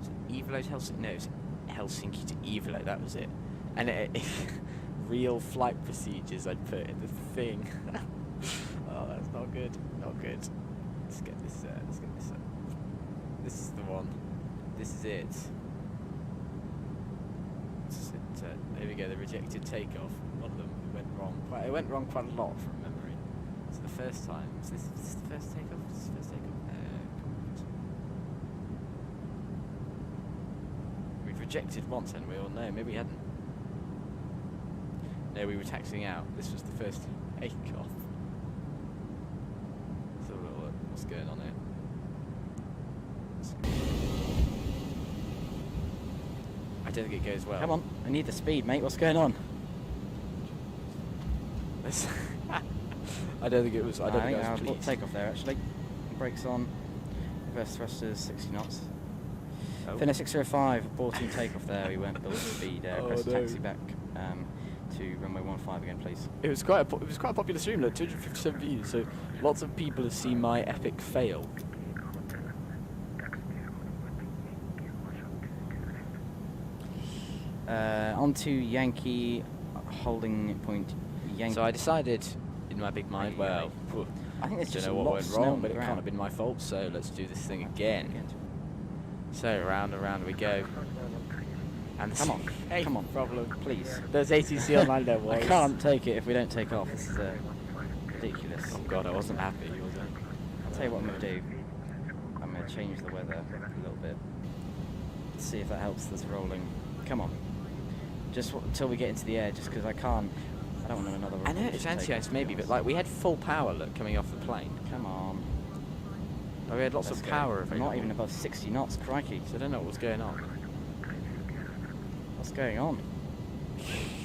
Was it Evelo to Helsinki? No, it was Helsinki to Evelo. That was it. And real flight procedures I'd put in the thing. Oh, that's not good. Not good. Let's get this. This is the one. This is it. There we go. The rejected takeoff. One of them. went wrong. It went wrong quite a lot from memory. It's the first time. Is this the first takeoff? Is this the first takeoff? We've rejected once, and we all know. Maybe we hadn't. No, we were taxiing out. This was the first takeoff. So what's going on here? I don't think it goes well. Come on, I need the speed, mate. What's going on? I don't think it was. I don't think I was I'll pleased. take off there actually. Brakes on. Reverse thrusters 60 knots. Oh. Finish 605, aborting takeoff there. We won't build speed. Oh, Press no. taxi back to runway 15 again, please. It was quite a popular stream, like 257 views. So lots of people have seen my epic fail. On to Yankee holding point. Yankee. So I decided in my big mind, well, I think there's don't just know a what lot went of snow wrong, on but the it can't ground. have been my fault. So let's do this thing again. So round and round we go. And Come on, hey, come on, problem. please. There's ATC online there, I can't take it if we don't take off. This is ridiculous. Oh god, I wasn't happy, was I? I'll tell you what I'm going to do. I'm going to change the weather a little bit. See if that helps this rolling. Come on. Just until we get into the air, just because I don't want another. I know it's revolution anti-ice takeoff, maybe, to be but like we had full power look coming off the plane. honest. Come on. Like, we had lots Let's of go. power We're available. not even above 60 knots, crikey. So I don't know what was going on. What's going on?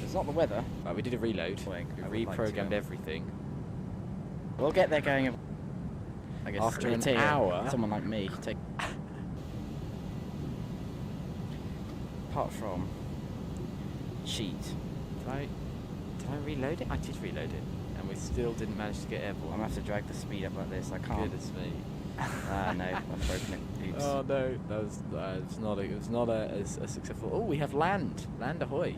It's not the weather. Right, we did a reload. Boy, I We would like to, reprogrammed everything. We'll get there going. I guess After an it'll take hour. someone like me take. Apart from cheat. Did I reload it? I did reload it, and we still didn't manage to get I'm airborne. gonna have to drag the speed up like this. I can't. Goodness me. No, I've broken it. Oops. Oh no, that was it was not a successful. Oh, we have land ahoy!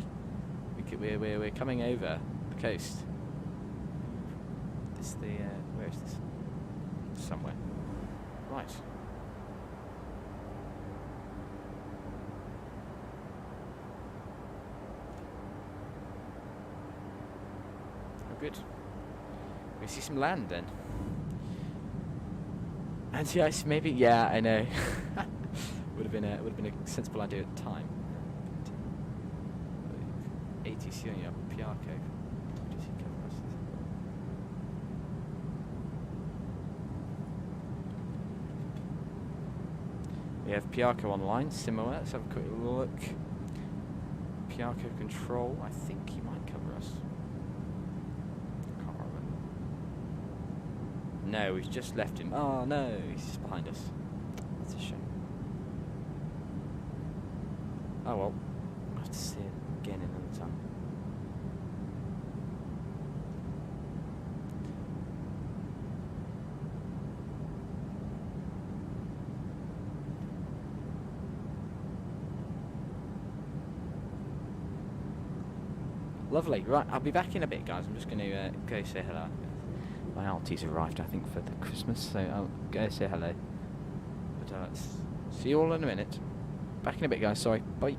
We're coming over the coast. This where is this? Somewhere. Right. Oh, good. We see some land then. Anti-ice, maybe? Yeah, I know. would have been a sensible idea at the time. ATC on your PR code. ATC cover us. We have Piarco online, similar. Let's have a quick look. Piarco control. I think he might cover us. Can't remember. No, we've just left him. Oh no, he's just behind us. That's a shame. Oh well, we'll have to see it again in another time. Lovely. Right, I'll be back in a bit, guys. I'm just going to go say hello. My auntie's arrived, I think, for the Christmas, so I'll go say hello. But see you all in a minute. Back in a bit, guys. Sorry. Bye.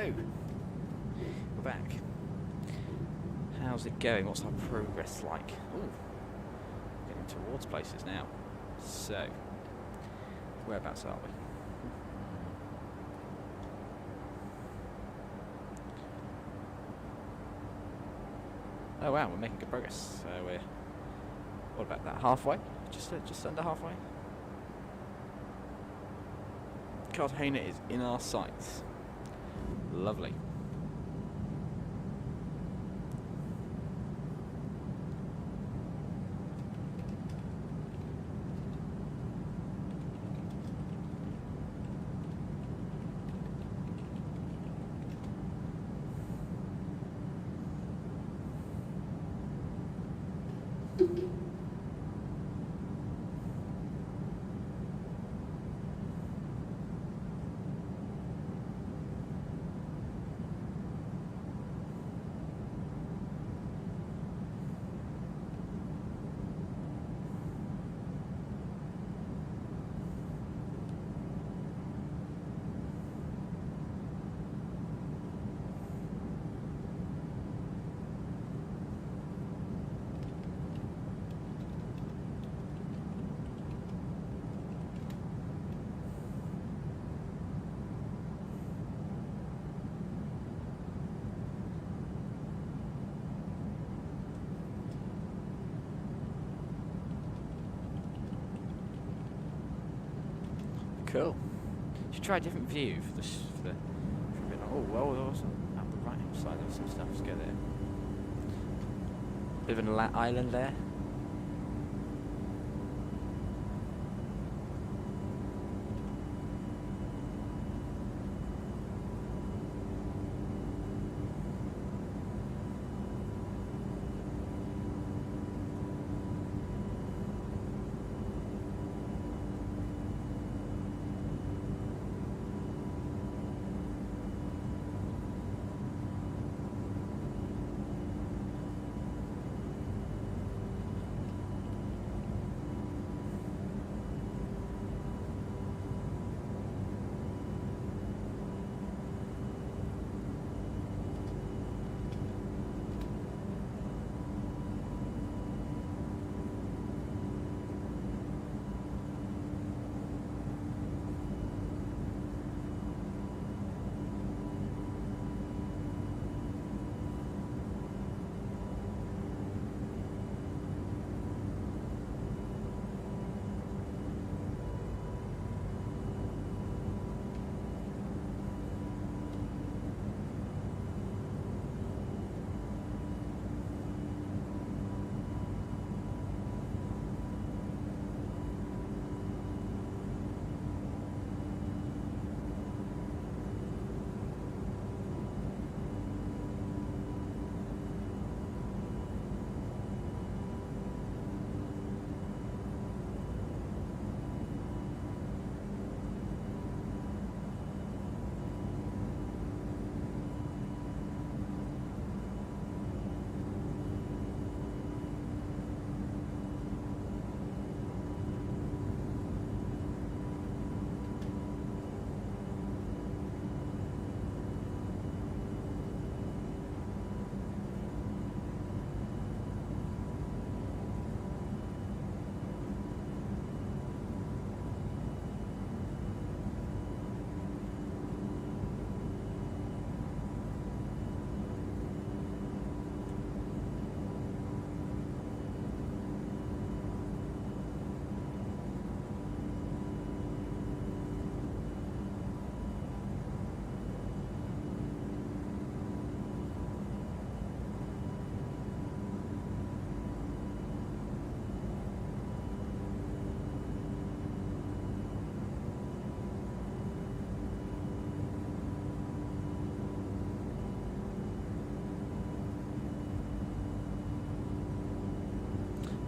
Hello. We're back. How's it going? What's our progress like? Ooh, getting towards places now. So, whereabouts are we? Oh wow, we're making good progress. So we're, what about that? Halfway? Just under halfway. Cartagena is in our sights. Lovely. Cool. Should try a different view for this. For a bit. Oh well, also out the right hand side there's some stuff. Let's go there. Bit of an island there.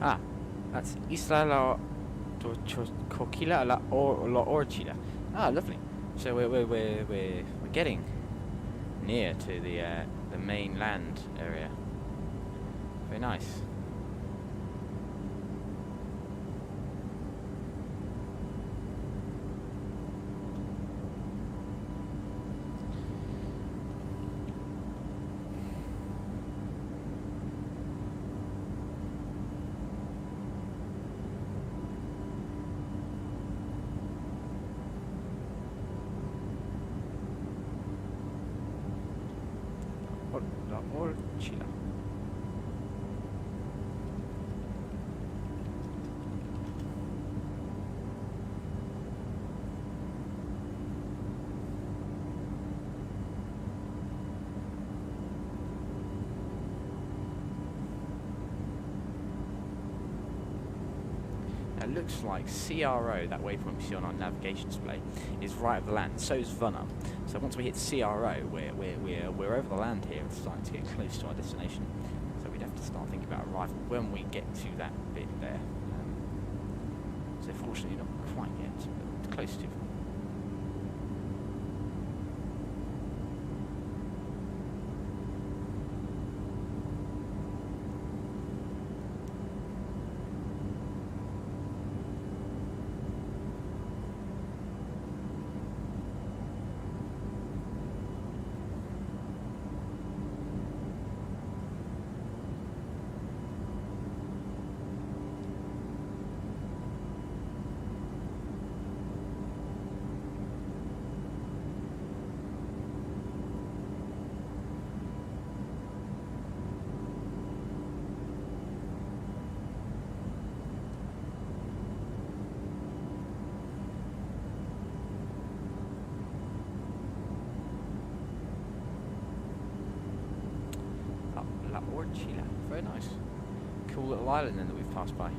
Ah, that's Isla Coquila La Orchila. Ah, lovely. So we're getting near to the main land area. Very nice. Orchila. It looks like CRO, that waypoint we see on our navigation display, is right of the land. So is Vunna. So once we hit CRO, we're over the land here and starting to get close to our destination. So we'd have to start thinking about arrival when we get to that bit there. So fortunately not quite yet, but close to. La Orchila. Very nice. Cool little island then that we've passed by.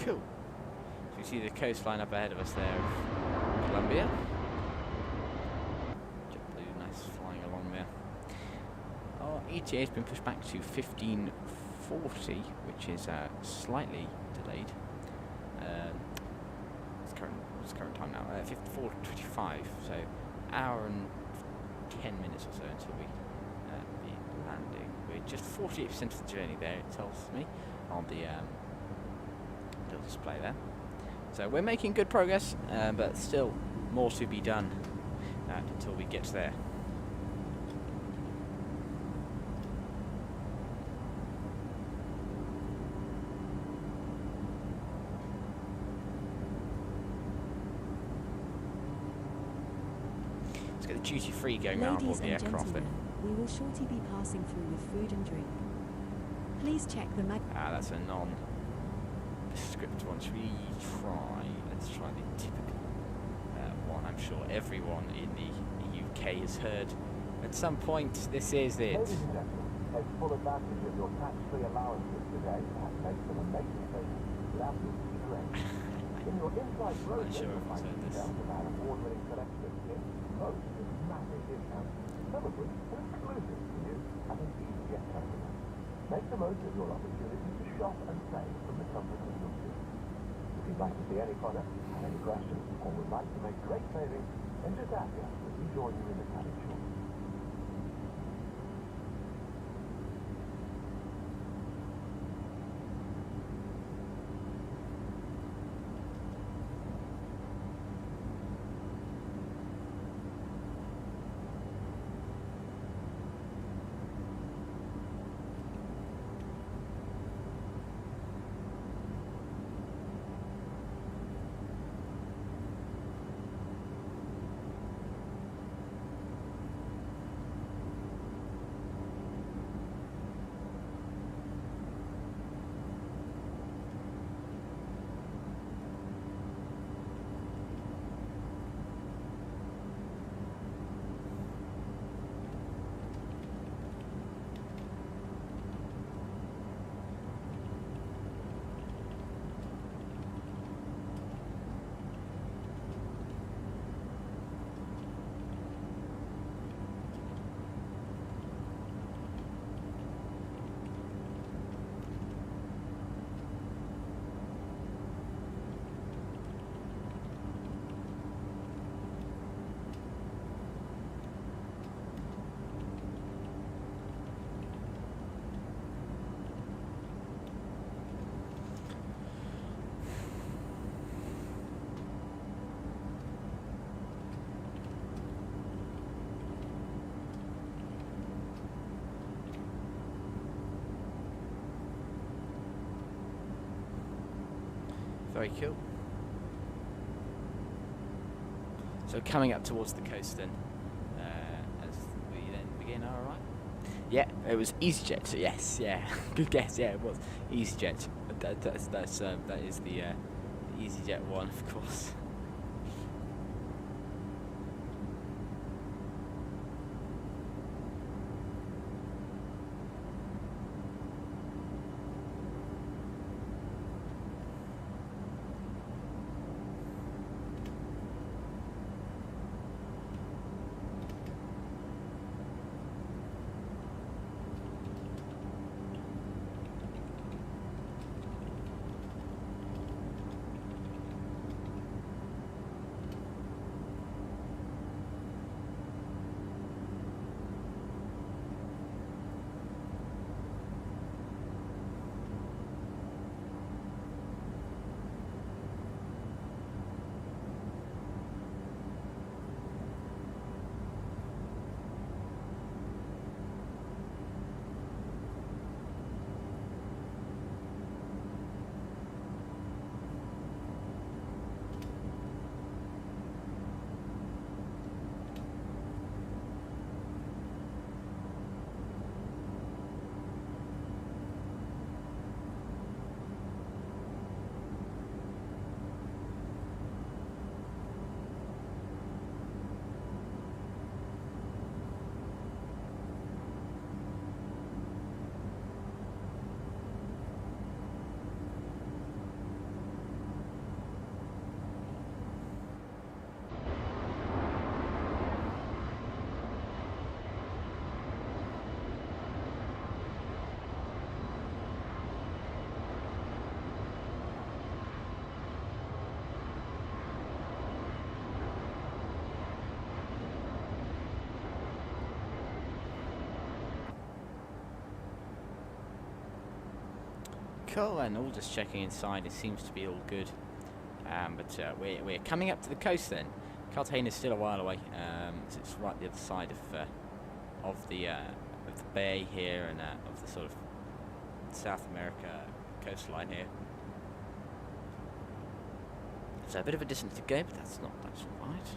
Cool. So you see the coastline up ahead of us there of Colombia. JetBlue, nice flying along there. Our ETA has been pushed back to 1540, which is slightly delayed. What's current time now? 54:25, so hour and 10 minutes or so until we be landing. We're just 48% of the journey there, it tells me, on the little display there. So we're making good progress, but still more to be done until we get there. Let's get the duty free going around aboard the aircraft then. We will shortly be passing through with food and drink. Please check the that's a non-script one. Should we try? Let's try the typical one. I'm sure everyone in the UK has heard at some point. This is it. Ladies and gentlemen, take full advantage of your tax-free allowances today and make some amazing savings with absolutely great. In your inside brochure, sure you'll find I've heard this. details about award-winning selection of gifts, most with massive discounts, some of which are exclusive to you as an EasyJet customer. Make the most of your opportunity to shop and save from the comfort of your seat. If you'd like to see any product, have any questions, or would like to make great savings, then just ask us as we join you in the cabin shortly. Very cool. So coming up towards the coast then, as we then begin our ride. Yeah, it was EasyJet. Yes, yeah, good guess. Yeah, it was EasyJet. That is the EasyJet one, of course. Cool, and all just checking inside. It seems to be all good. But we're coming up to the coast then. Cartagena is still a while away. So it's right the other side of the bay here and of the sort of South America coastline here. So a bit of a distance to go, but that's all right.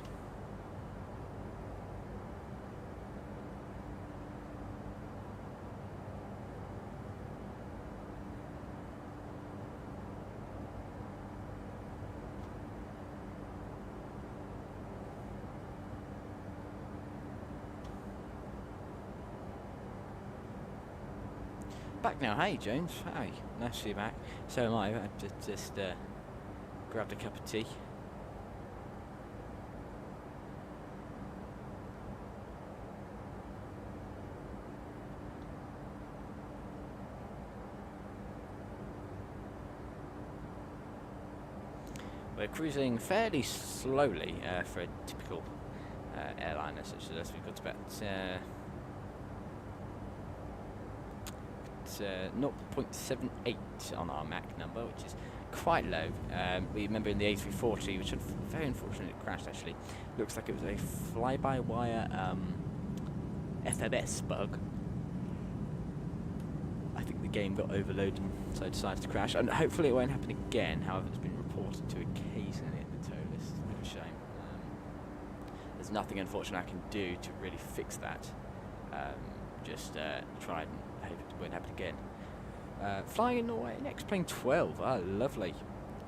Back now, hey Jones, hey, nice to see you back. So am I. I've just grabbed a cup of tea. We're cruising fairly slowly for a typical airliner such as us. We've got about 0.78 on our Mac number, which is quite low. We remember in the A340, which very unfortunately crashed actually. Looks like it was a fly-by-wire FMS bug. I think the game got overloaded, so it decided to crash. And hopefully it won't happen again. However, it's been reported to occasionally at the tow list. It's a bit of a shame. There's nothing unfortunate I can do to really fix that. Just try and hope it won't happen again. Flying in Norway in Xplane 12. Oh, lovely.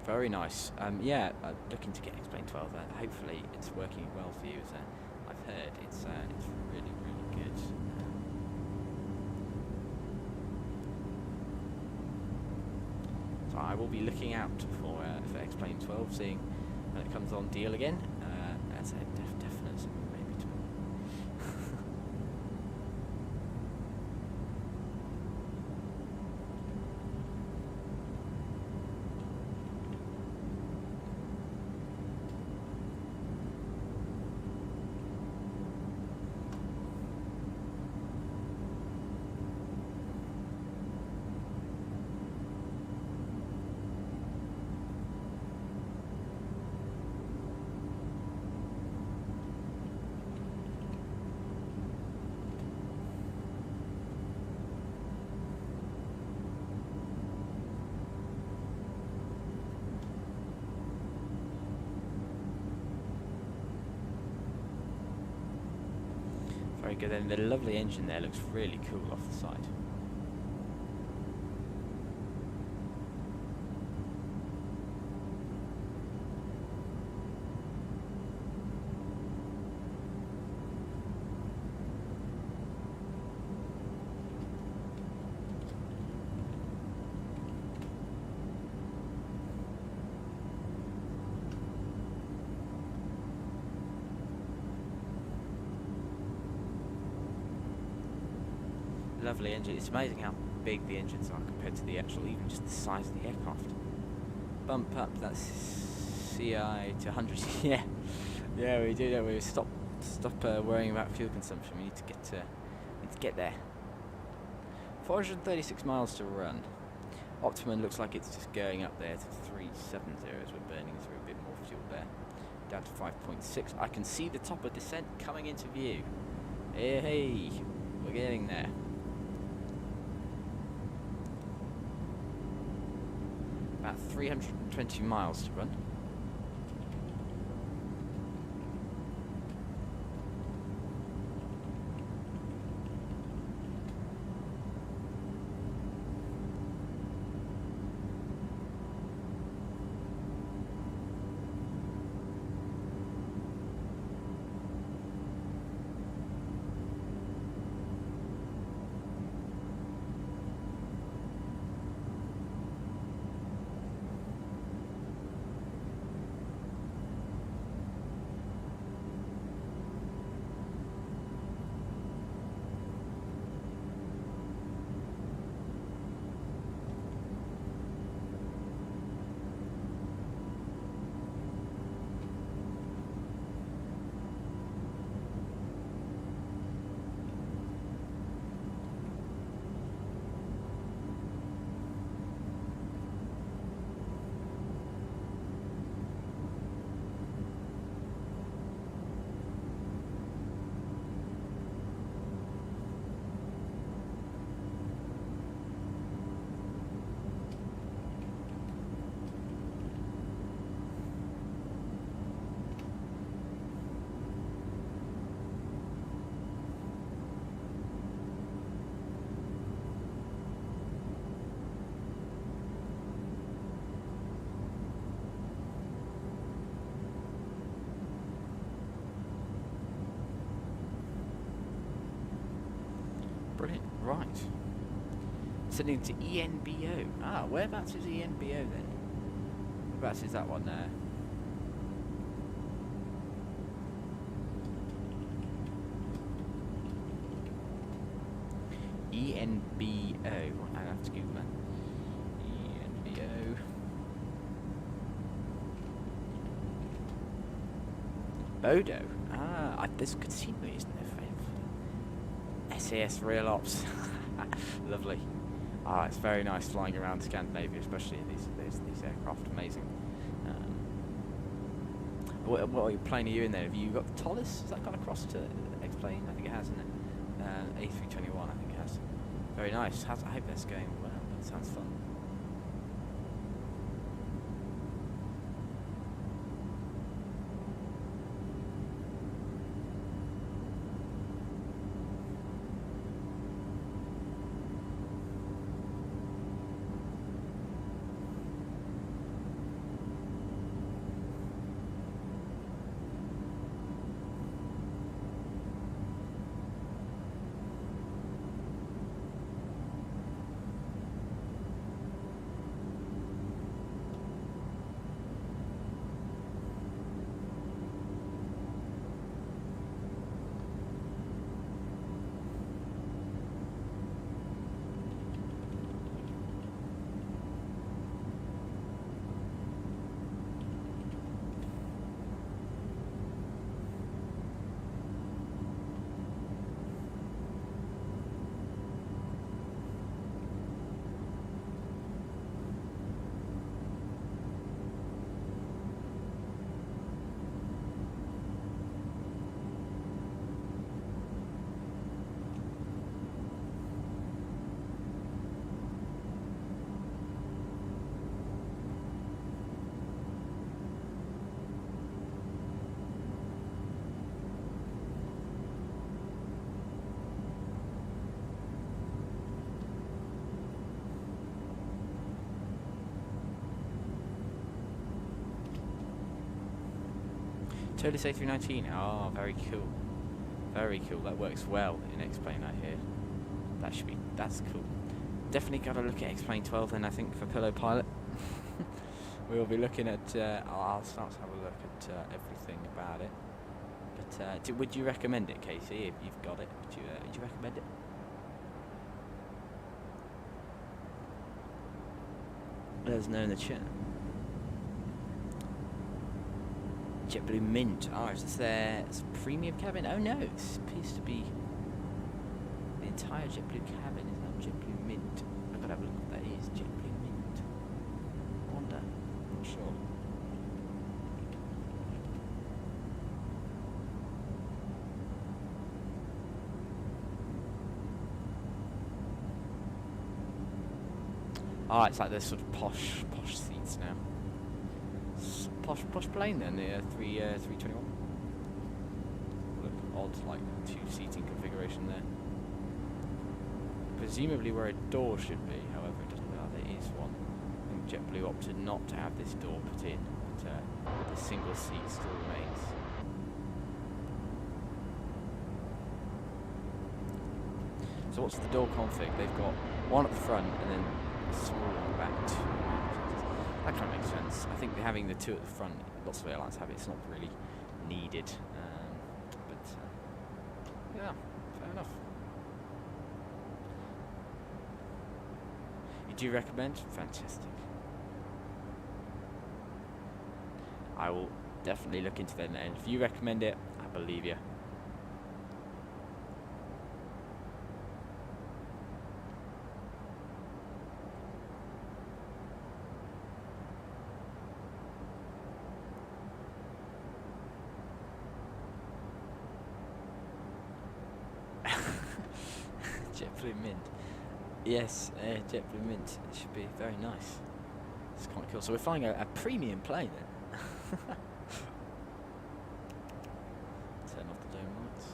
Very nice. Yeah, looking to get Xplane 12. Hopefully it's working well for you. As I've heard, it's really, really good. So I will be looking out for Xplane 12, seeing when it comes on deal again. That's a definite maybe tomorrow. very good. And the lovely engine there looks really cool off the side. Lovely engine. It's amazing how big the engines are compared to the actual, even just the size of the aircraft. Bump up that CI to 100. Yeah, we do that. We stop worrying about fuel consumption. We need to get there. 436 miles to run. Optimum looks like it's just going up there to 370 as we're burning through a bit more fuel there. Down to 5.6. I can see the top of descent coming into view. Hey, we're getting there. About 320 miles to run. Brilliant. Right. Sending to ENBO. Ah, whereabouts is ENBO then? Whereabouts is that one there? ENBO. I have to Google that. ENBO. Bodo. Ah, there's good scenery, isn't there? SAS Real Ops. Lovely. Ah, it's very nice flying around Scandinavia, especially these aircraft. Amazing. What plane are you in there? Have you got the Toliss? Has that gone across to Xplane? I think it has, isn't it? A321, I think it has. Very nice. I hope that's going well. That sounds fun. Toliss A321. Oh, very cool. Very cool. That works well in Xplane, I hear. That's cool. Definitely got to look at Xplane 12 then, I think, for Pillow Pilot. We'll be looking at, I'll start to have a look at everything about it. But would you recommend it, Casey, if you've got it? Would you recommend it? Let us know in the chat. JetBlue Mint. Oh, is this their premium cabin? Oh no, this appears to be the entire JetBlue cabin. Is that JetBlue Mint? I've got to have a look what that is. JetBlue Mint. I wonder. Not sure. Oh, it's like the sort of posh seats now. Posh plane then, the 321. Look odd, like two-seating configuration there. Presumably where a door should be, however, it doesn't look like there is one. I think JetBlue opted not to have this door put in, but the single seat still remains. So what's the door config? They've got one at the front and then a small one back to. That kind of makes sense. I think having the two at the front, lots of airlines have it. It's not really needed, yeah, fair enough. You do recommend? Fantastic. I will definitely look into that, and if you recommend it, I believe you. JetBlue Mint. Yes, JetBlue Mint. It should be very nice. It's quite cool. So we're flying a premium plane then. Turn off the dome lights.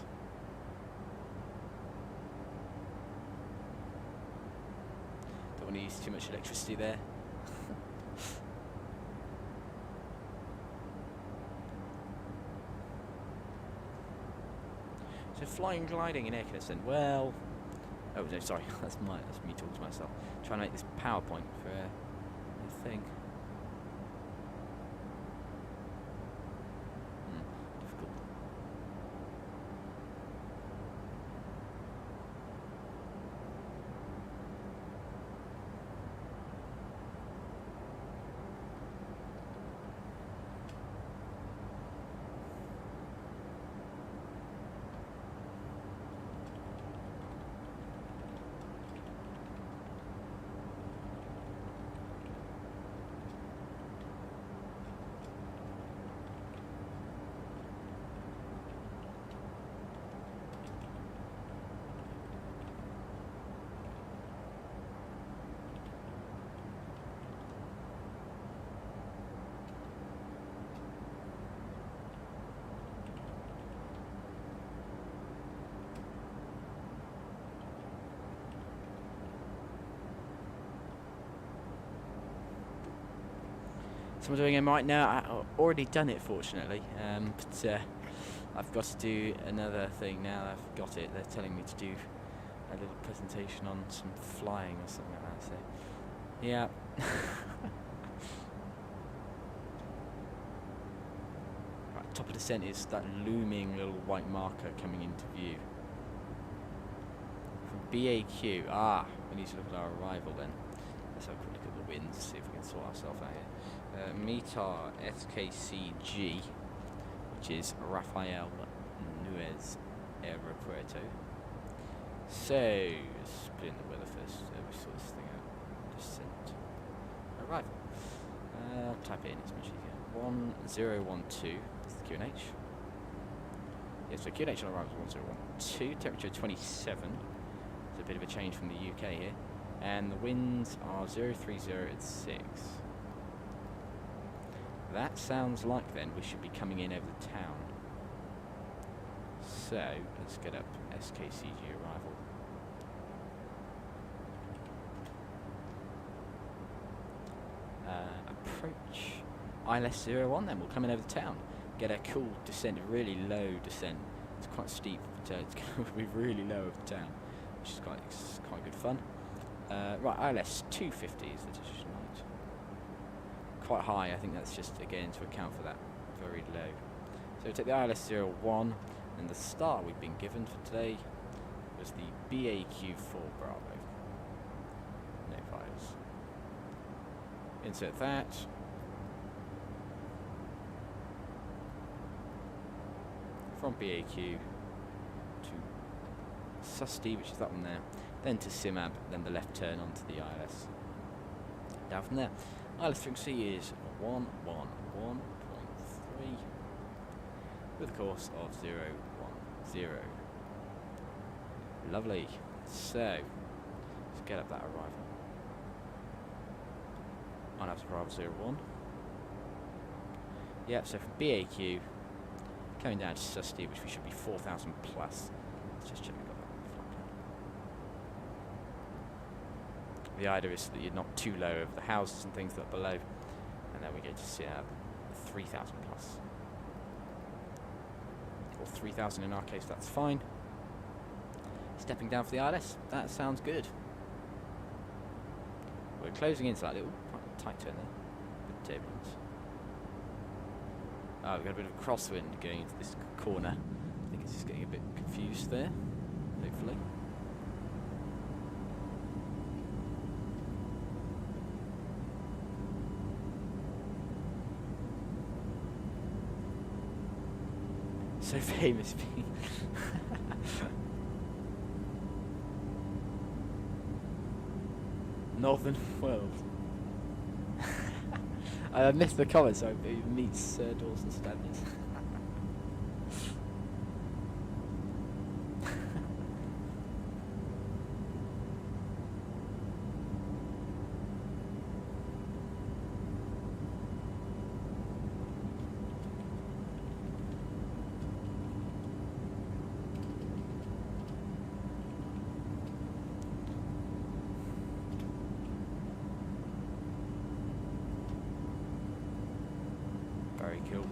Don't want to use too much electricity there. So flying, gliding, and air conditioning. Well. Oh no, sorry, that's me talking to myself. Trying to make this PowerPoint for a thing. Difficult. So I'm doing it right now. I've already done it, fortunately, but I've got to do another thing now that I've got it. They're telling me to do a little presentation on some flying or something like that, so yeah. Right, top of descent is that looming little white marker coming into view. From BAQ, we need to look at our arrival then. Let's have a quick look at the winds, see if we can sort ourselves out here. METAR SKCG, which is Rafael Nuez Aeropuerto. So, let's put in the weather first. We sort this thing out. Descent. Arrival. I'll type it in, it's much easier. 1012 is the QNH. Yeah, so QNH on arrival is 1012. Temperature 27. It's a bit of a change from the UK here. And the winds are 030 at 6. That sounds like then we should be coming in over the town. So, let's get up SKCG arrival. Approach ILS 01 then, we'll come in over the town. get a cool descent, a really low descent. It's quite steep, but it's going to be really low over the town, which is quite good fun. Right, ILS 250 is the decision height. Quite high, I think that's just again to account for that very low. So we take the ILS 01, and the star we've been given for today was the BAQ4 Bravo. No fires. Insert that. From BAQ to Susti, which is that one there, then to Simab, then the left turn onto the ILS. Down from there. ILS frequency is 111.3 with a course of 010. Lovely. So, let's get up that arrival. ILS arrival 01. Yep, so from BAQ, coming down to Susti, which we should be 4,000 plus. Let's just check we got that flight plan. The idea is that you're not too low over the houses and things that are below, and then we go to see 3,000 plus. Or 3,000 in our case, that's fine. Stepping down for the ILS, that sounds good. We're closing in slightly. Ooh, quite a tight turn there with turbulence. Oh, we've got a bit of a crosswind going into this corner. I think it's just getting a bit confused there, hopefully. So famous being. Northern World. I missed the comment, so it meets Dawson standards. Very cool.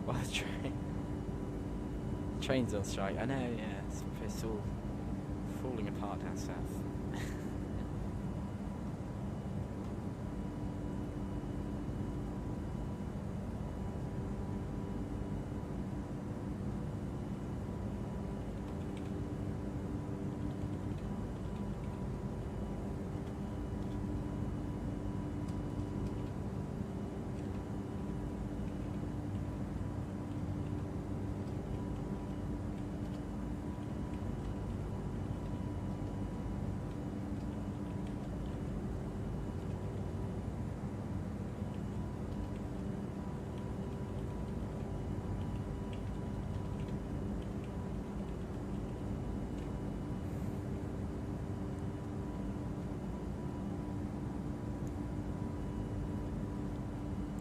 Well, the train's on strike. I know, yeah, it's all falling apart down south.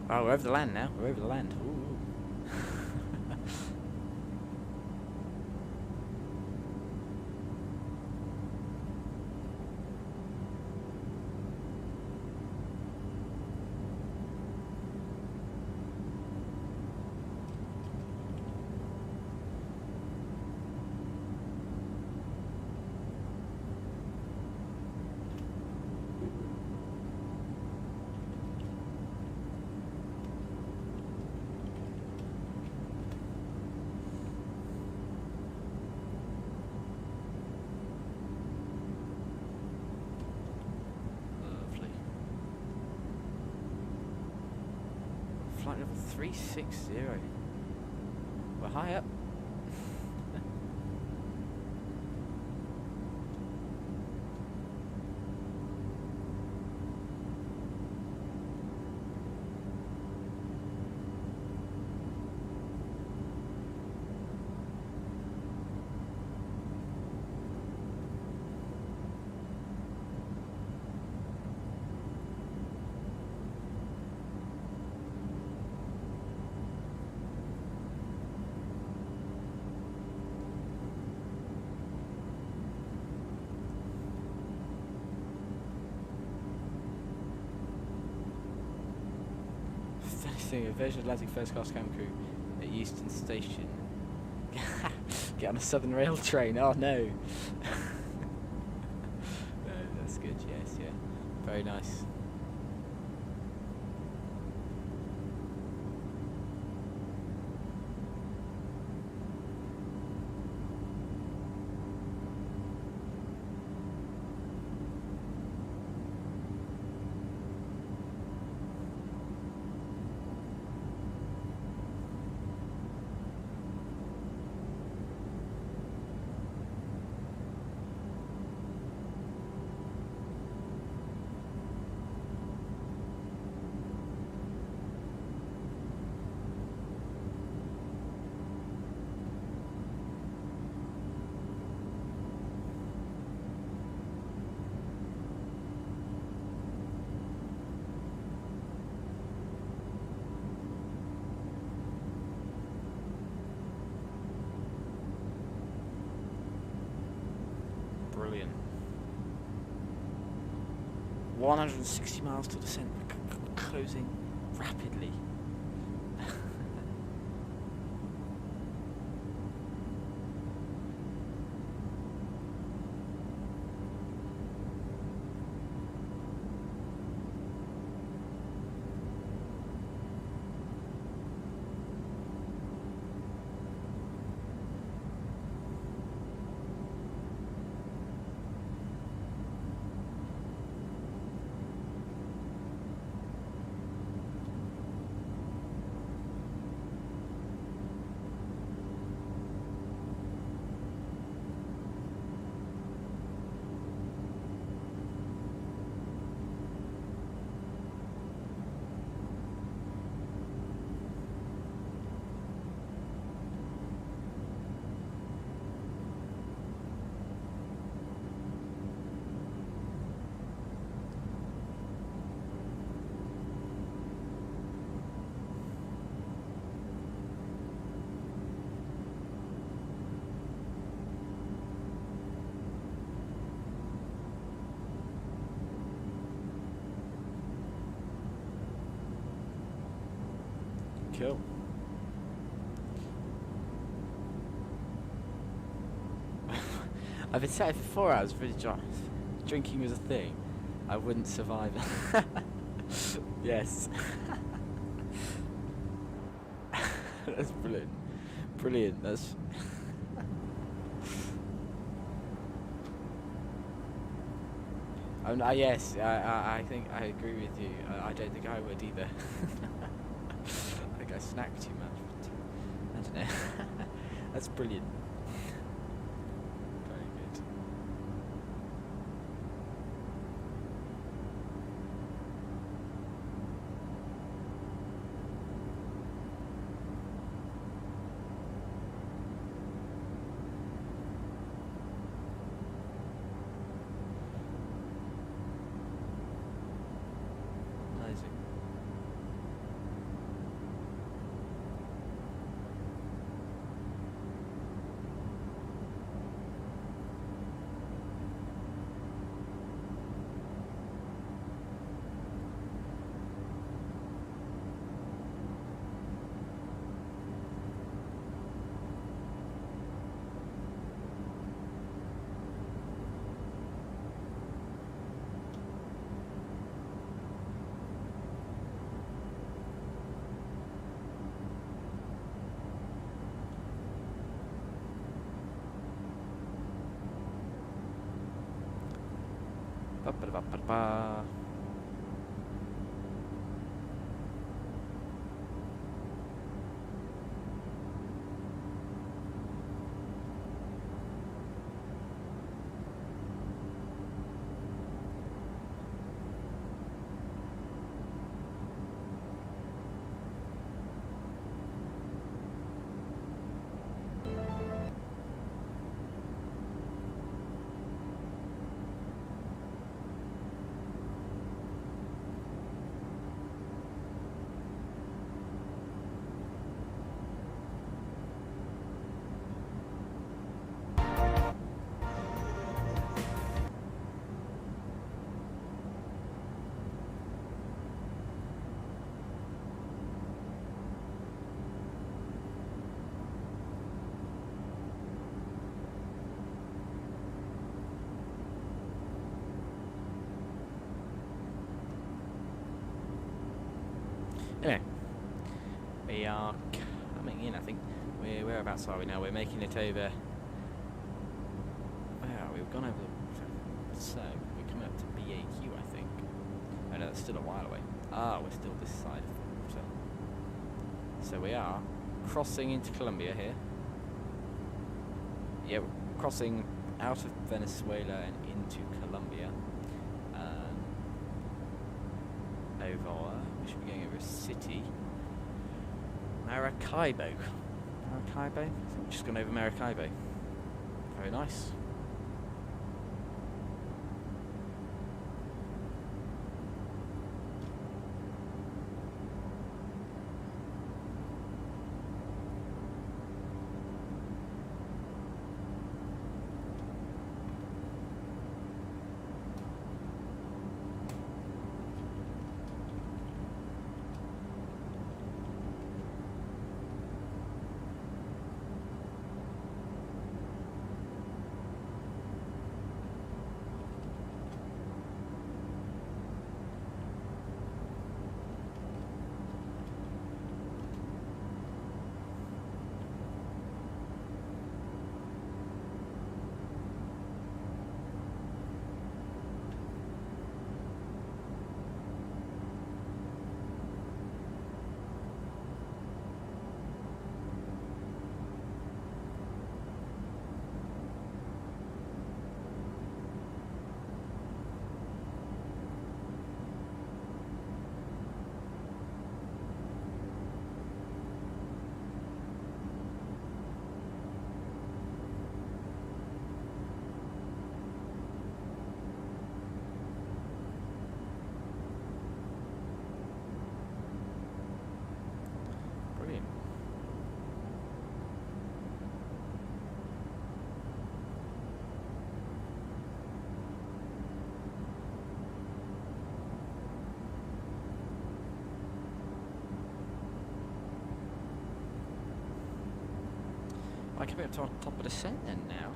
Oh, we're over the land now. We're over the land. Ooh. flight level 360. We're high up. A Virgin Atlantic first class cabin crew at Euston Station. Get on a Southern Rail train. Oh no. That's good. Yes, yeah. Very nice. Brilliant. 160 miles to descent, closing rapidly. Cool. I've been sat here for 4 hours really drunk. Drinking was a thing. I wouldn't survive. Yes. That's brilliant. Brilliant. That's yes, I think I agree with you. I don't think I would either. I think I snack too much. But I don't know. That's brilliant. Very good. Amazing. Ba-ba-da-ba-ba-da-ba. we are coming in, I think. Whereabouts are we now? We're making it over... Where are we? We've gone over the... So, we're coming up to BAQ, I think. Oh no, that's still a while away. Ah, we're still this side of the water. So we are crossing into Colombia here. Yeah, we're crossing out of Venezuela and into Colombia. Over, we should be going over a city. Maracaibo. Maracaibo? I think we've just gone over Maracaibo. Very nice. I can be up to top of the descent then now.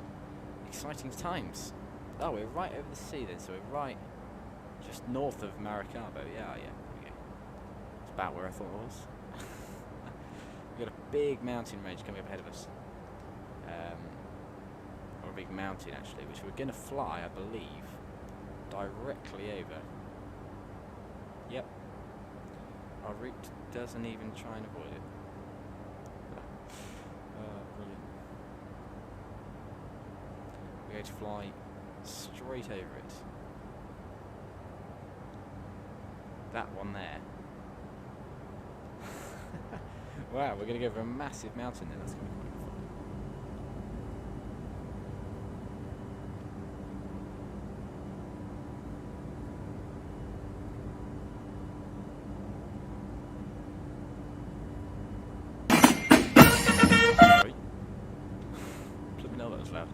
Exciting times. Oh, we're right over the sea then, so we're right just north of Maracaibo. Yeah, there we go. It's about where I thought it was. We've got a big mountain range coming up ahead of us. Or a big mountain actually, which we're going to fly, I believe, directly over. Yep. Our route doesn't even try and avoid it. Brilliant. We're going to fly straight over it. That one there. Wow, we're going to go over a massive mountain then. That's going to be quite fun. Sorry. Flipping hell, that was loud.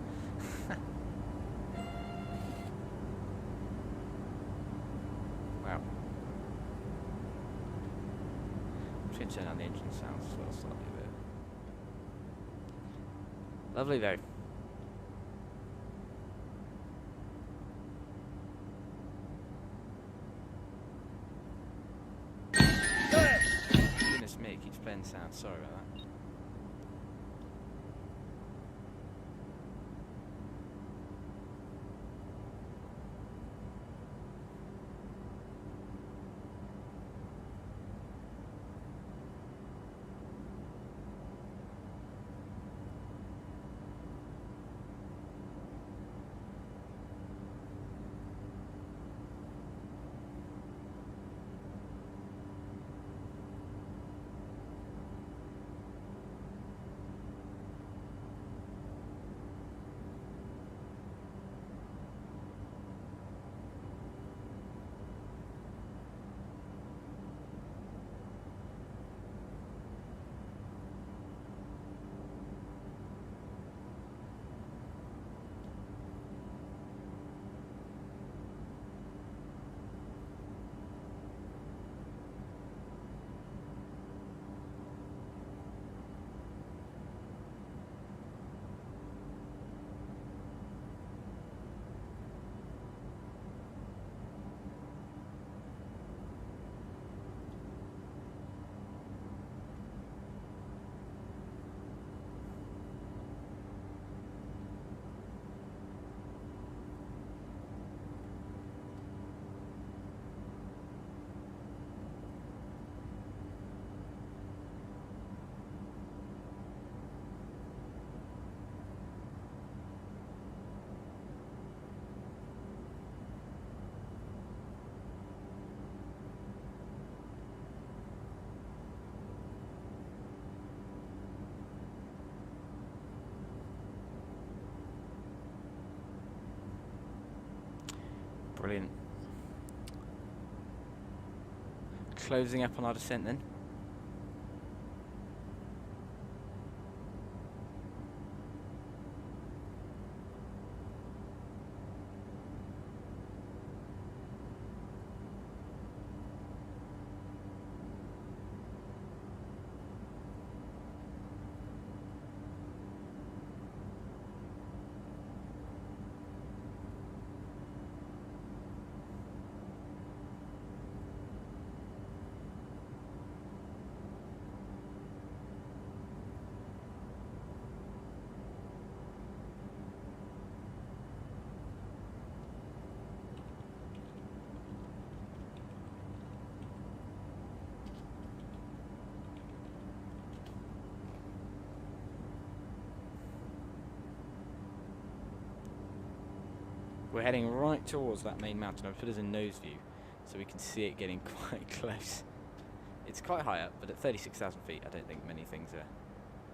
Wow. I'm going to turn down the engine sounds as well slightly a bit. Lovely though. Goodness me, it keeps playing sound. Sorry about that. Brilliant. Closing up on our descent then. We're heading right towards that main mountain. I've put us in nose view so we can see it getting quite close. It's quite high up, but at 36,000 feet I don't think many things are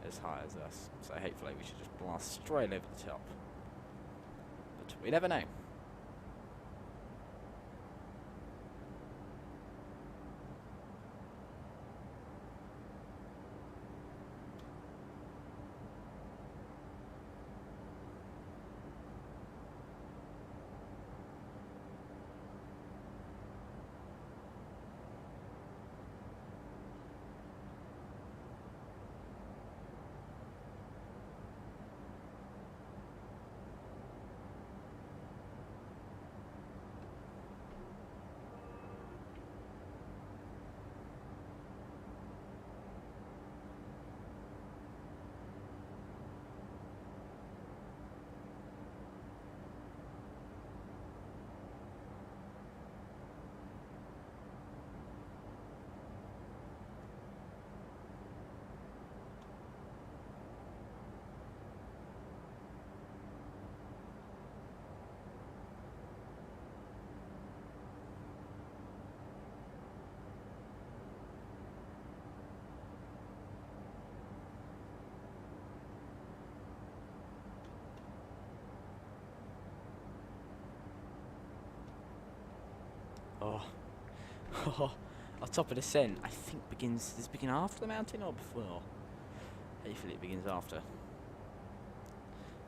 as high as us. So hopefully we should just blast straight over the top. But we never know. Oh, our top of descent, I think does it begin after the mountain or before? Hopefully it begins after.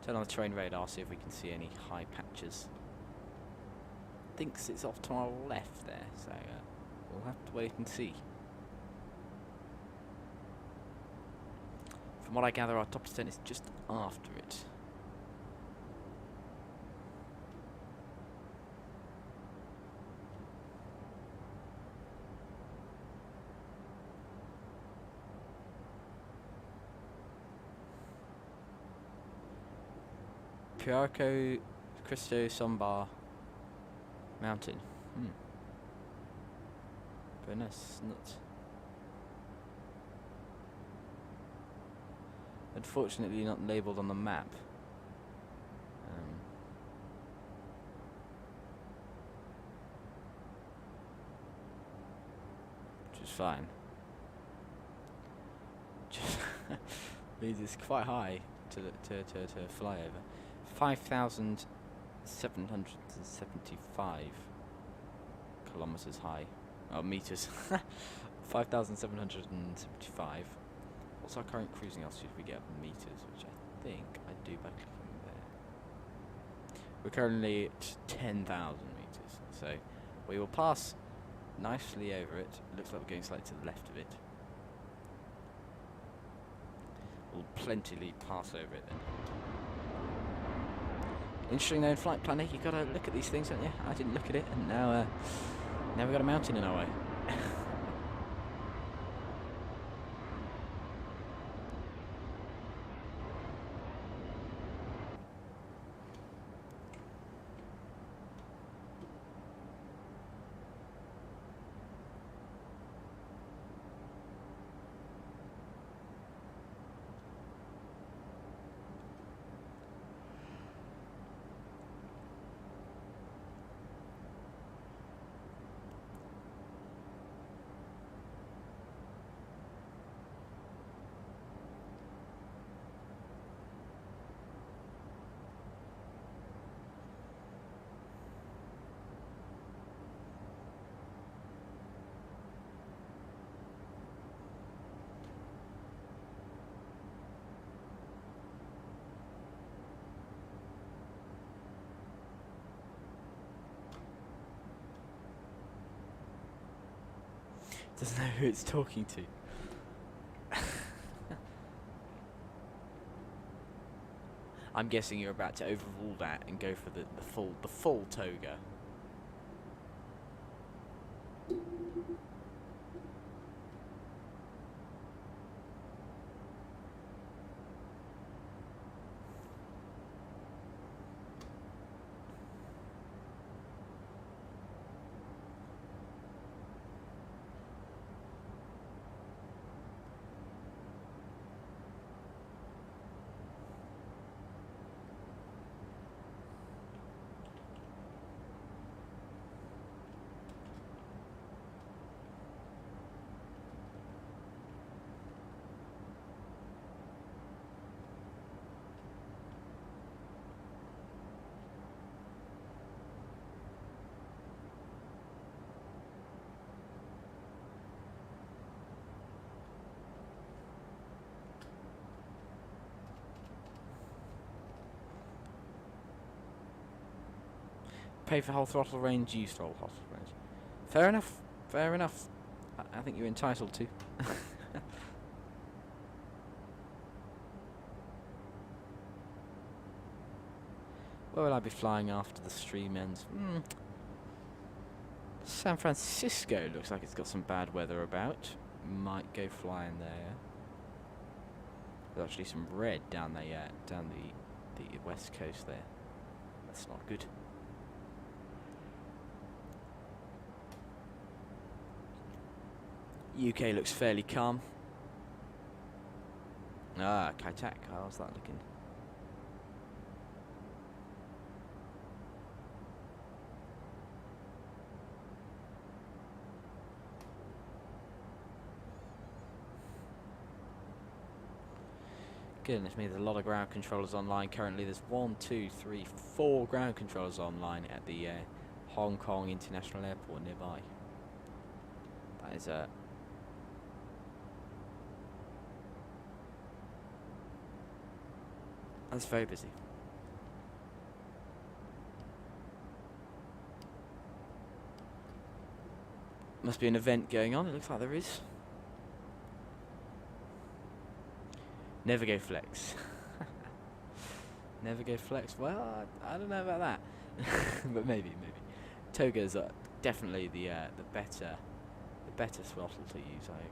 Turn on the terrain radar, see if we can see any high patches. Thinks it's off to our left there, so we'll have to wait and see. From what I gather, our top descent is just after it. Piarco Cristo Sombar Mountain. Very nice, not. Unfortunately not labelled on the map. Which is fine. Just means it's quite high to fly over. 5,775 kilometers high. Oh, meters. 5,775. What's our current cruising altitude if we get up in meters? Which I think I do by clicking there. We're currently at 10,000 meters. So we will pass nicely over it. It looks like we're going slightly to the left of it. We'll plentifully pass over it then. Interesting though, in flight planning, you gotta look at these things, don't you? I didn't look at it, and now we've got a mountain in our way. Doesn't know who it's talking to. I'm guessing you're about to overrule that and go for the full toga. Pay for whole throttle range, use whole throttle range. Fair enough, fair enough. I think you're entitled to. Where will I be flying after the stream ends? San Francisco looks like it's got some bad weather about. Might go flying there. There's actually some red down there, down the west coast there. That's not good. UK looks fairly calm. Ah, Kaitak, how's that looking? Goodness me, there's a lot of ground controllers online currently. There's 1, 2, 3, 4 ground controllers online at the Hong Kong International Airport nearby. That is that's very busy. Must be an event going on, it looks like there is. Never go flex. Never go flex. Well, I don't know about that. But maybe. Togas are definitely the better throttle to use, I agree.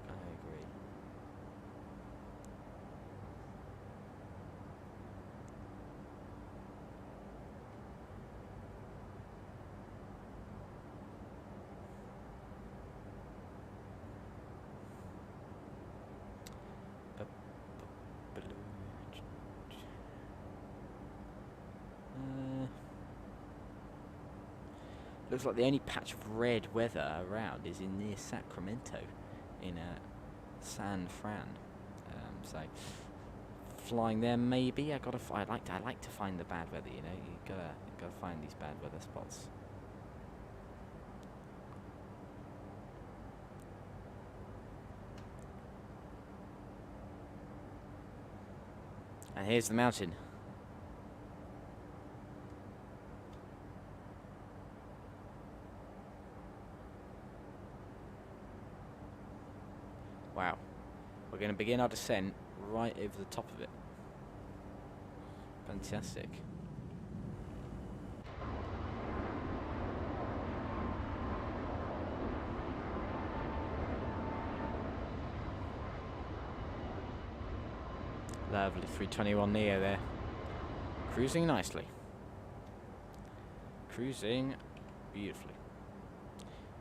Looks like the only patch of red weather around is in near Sacramento, in San Fran. So flying there, maybe. I like to find the bad weather. You know, you gotta find these bad weather spots. And here's the mountain. Wow. We're going to begin our descent right over the top of it. Fantastic. Lovely 321 Neo there. Cruising nicely. Cruising beautifully.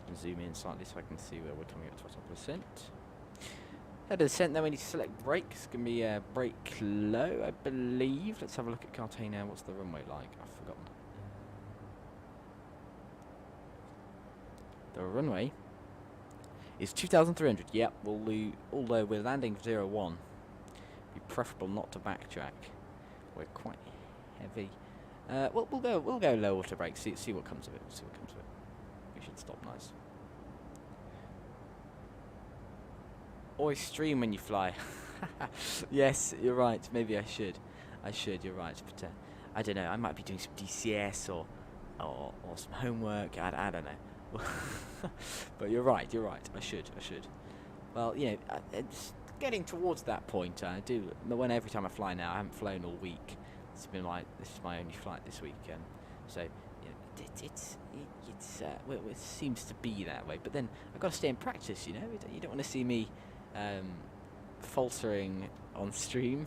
And zoom in slightly so I can see where we're coming up to our top of descent. At the descent, then we need to select brake. It's going to be brake low, I believe. Let's have a look at Cartagena. What's the runway like? I've forgotten. The runway is 2,300. Yep, although we're landing 01. Be preferable not to backtrack. We're quite heavy. We'll go low auto brake. See what comes of it. See what comes of it. We should stop nice. Always stream when you fly. Yes, you're right. Maybe I should. You're right. But I don't know. I might be doing some DCS or some homework. I don't know. But you're right. I should. Well, you know, it's getting towards that point. I do. When every time I fly now, I haven't flown all week. This is my only flight this week, so you know, it seems to be that way. But then I've got to stay in practice. You know, you don't want to see me faltering on stream.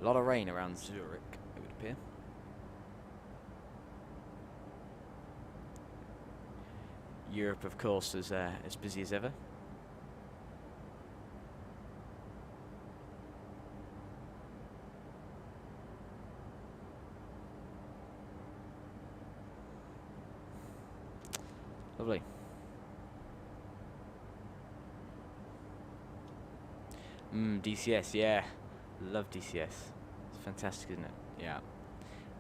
A lot of rain around Zurich, it would appear. Europe, of course, is as busy as ever. Lovely. DCS, yeah. Love DCS. It's fantastic, isn't it? Yeah.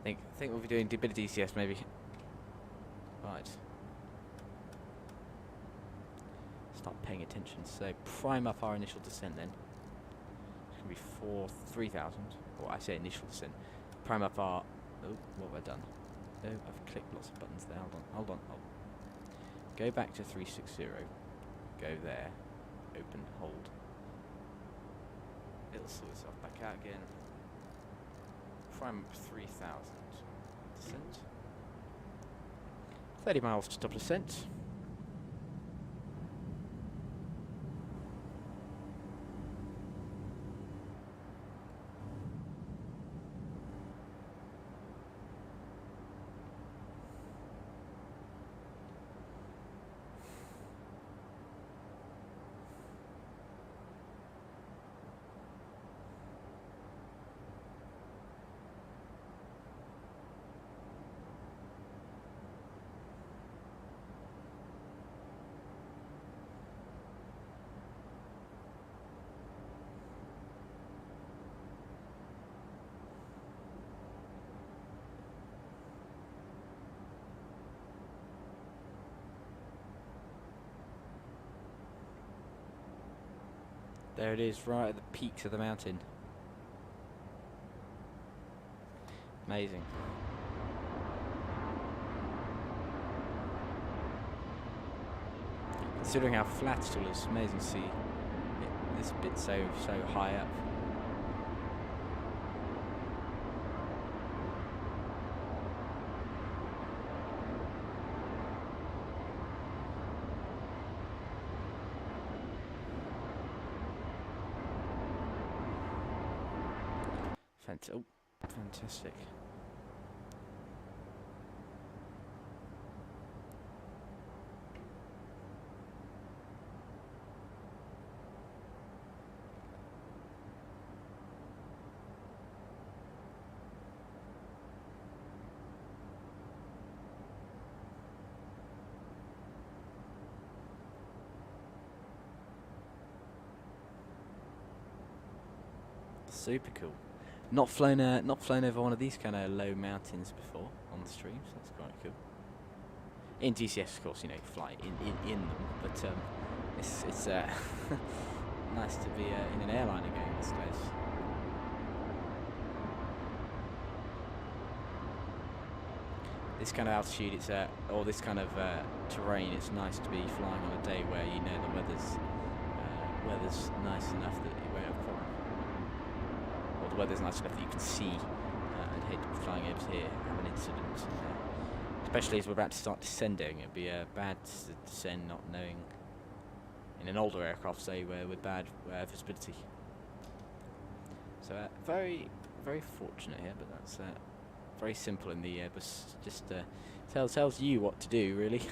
I think we'll be doing a bit of DCS maybe. Right. Start paying attention. So prime up our initial descent then. It's gonna be 3,000. Or I say initial descent. Prime up our. Oh, what have I done? Oh, I've clicked lots of buttons there. Hold on. Go back to 360. Go there. Open. Hold. It'll sort itself back out again. Prime up 3,000. Descent. 30 miles to top descent. There it is, right at the peaks of the mountain. Amazing. Considering how flat it all is, amazing to see this bit so high up. Oh, fantastic. Super cool. Not flown over one of these kind of low mountains before on the stream, so that's quite cool. In DCS, of course, you know, fly in them, but it's nice to be in an airline again, I suppose. This kind of altitude, or this kind of terrain, it's nice to be flying on a day where you know the weather's nice enough that you won't have a problem. The weather's nice enough that you can see and hate to be flying over here, have an incident. Especially as we're about to start descending, it'd be bad to descend not knowing, in an older aircraft, say, with bad visibility. So very, very fortunate here, but that's very simple in the Airbus. Just tells you what to do, really.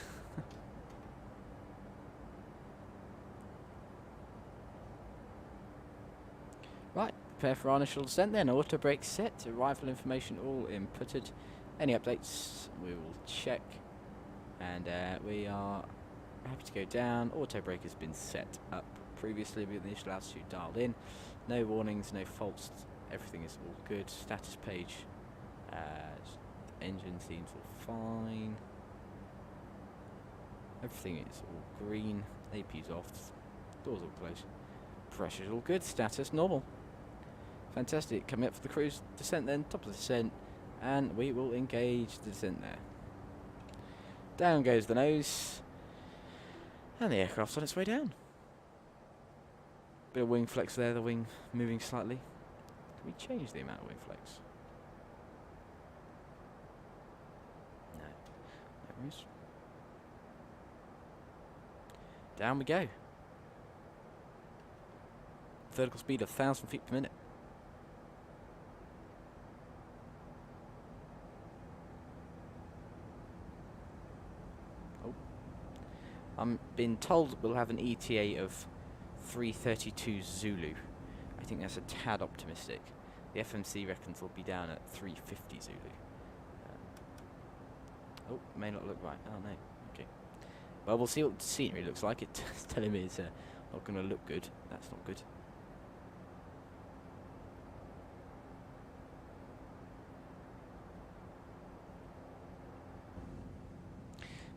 Right. Prepare for our initial descent then. Auto brake set, arrival information all inputted. Any updates we will check. And we are happy to go down. Auto brake has been set up previously with the initial altitude dialed in. No warnings, no faults, everything is all good. Status page, engine seems all fine. Everything is all green. AP's off, doors all closed. Pressure's all good, status normal. Fantastic. Coming up for the cruise descent then, top of the descent, and we will engage the descent there. Down goes the nose, and the aircraft's on its way down. Bit of wing flex there, the wing moving slightly. Can we change the amount of wing flex? No. No worries. Down we go. Vertical speed of 1,000 feet per minute. I'm being told we'll have an ETA of 332 Zulu. I think that's a tad optimistic. The FMC reckons we'll be down at 350 Zulu. Oh, may not look right. Oh no. Okay. Well, we'll see what the scenery looks like. It's telling me it's not going to look good. That's not good.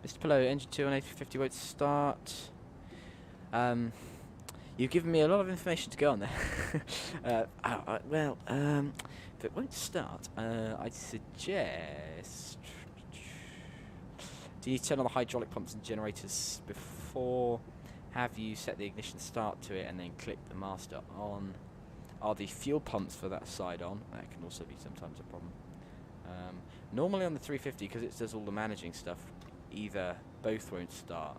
Mr. Pillow, engine 2 on A350 won't start. You've given me a lot of information to go on there. If it won't start, I'd suggest... Do you need to turn on the hydraulic pumps and generators before? Have you set the ignition start to it and then click the master on? Are the fuel pumps for that side on? That can also be sometimes a problem. Normally on the 350, because it does all the managing stuff, either both won't start.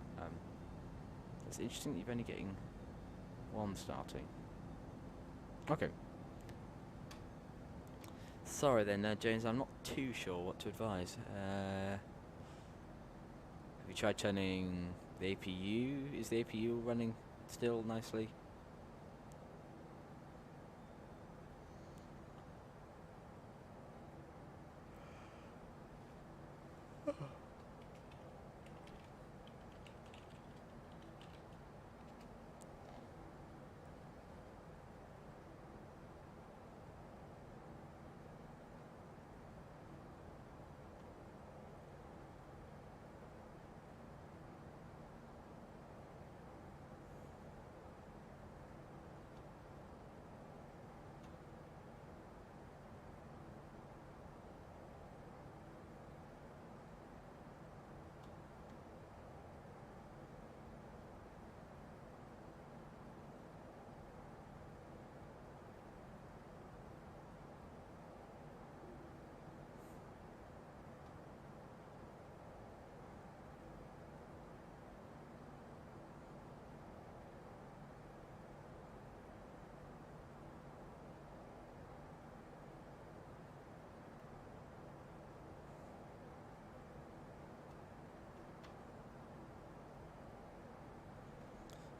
It's interesting that you're only getting one starting. Okay. Sorry then, James, I'm not too sure what to advise. Have you tried turning the APU? Is the APU running still nicely?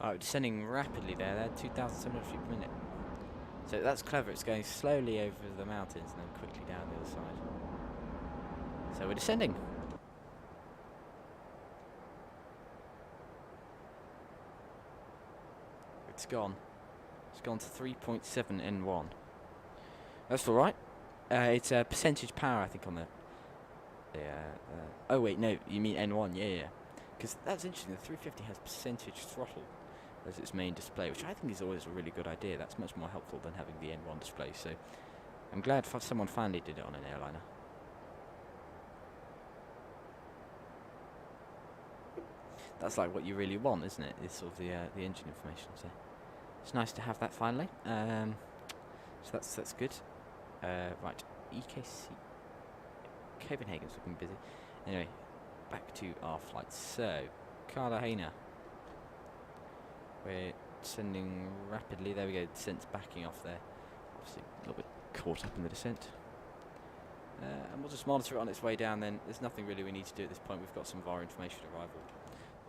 Alright, descending rapidly there, 2,700 feet per minute. So that's clever, it's going slowly over the mountains and then quickly down the other side. So we're descending. It's gone. It's gone to 3.7 N1. That's alright. It's a percentage power, I think, on the... oh wait, no, you mean N1, yeah. Because that's interesting, the 350 has percentage throttle as its main display, which I think is always a really good idea. That's much more helpful than having the N1 display, so I'm glad someone finally did it on an airliner. That's like what you really want, isn't it? It's sort of the engine information, so it's nice to have that finally. So that's good. Right, EKC Copenhagen's looking busy. Anyway, back to our flight. So, Cartagena. We're descending rapidly. There we go. Descent's backing off there. Obviously, a little bit caught up in the descent. And we'll just monitor it on its way down then. There's nothing really we need to do at this point. We've got some of our information arrival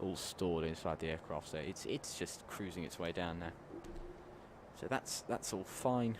all stored inside the aircraft, so it's just cruising its way down now. So that's all fine.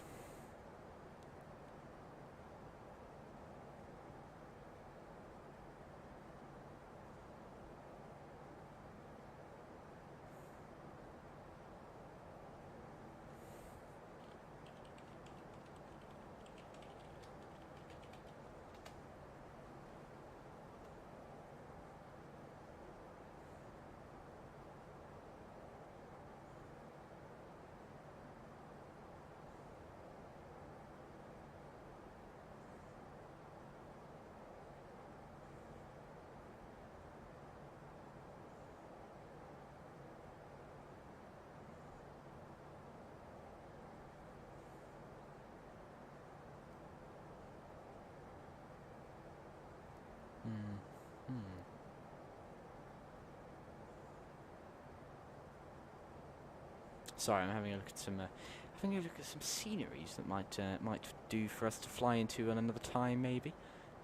Sorry, I'm having a look at some sceneries that might do for us to fly into on another time, maybe.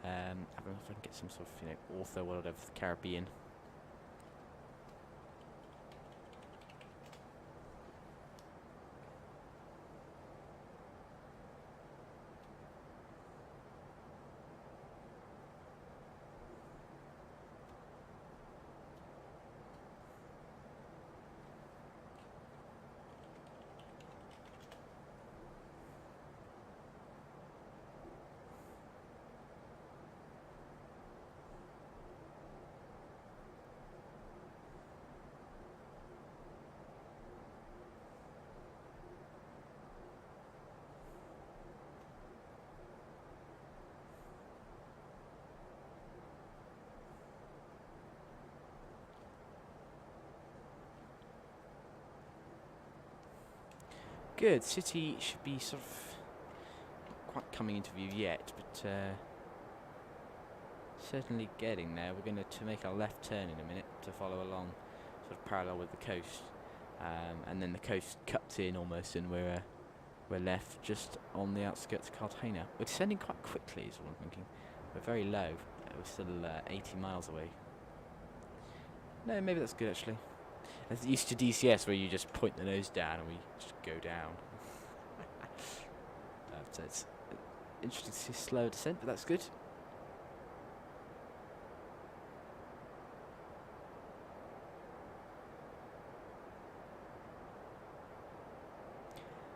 I don't know if I can get some sort of author world of the Caribbean. Good. City should be sort of not quite coming into view yet, but certainly getting there. We're going to make our left turn in a minute to follow along, sort of parallel with the coast, and then the coast cuts in almost, and we're left just on the outskirts of Cartagena. We're descending quite quickly, is what I'm thinking. We're very low. We're still 80 miles away. No, maybe that's good actually. As used to DCS, where you just point the nose down and we just go down. So it's interesting to see a slower descent, but that's good.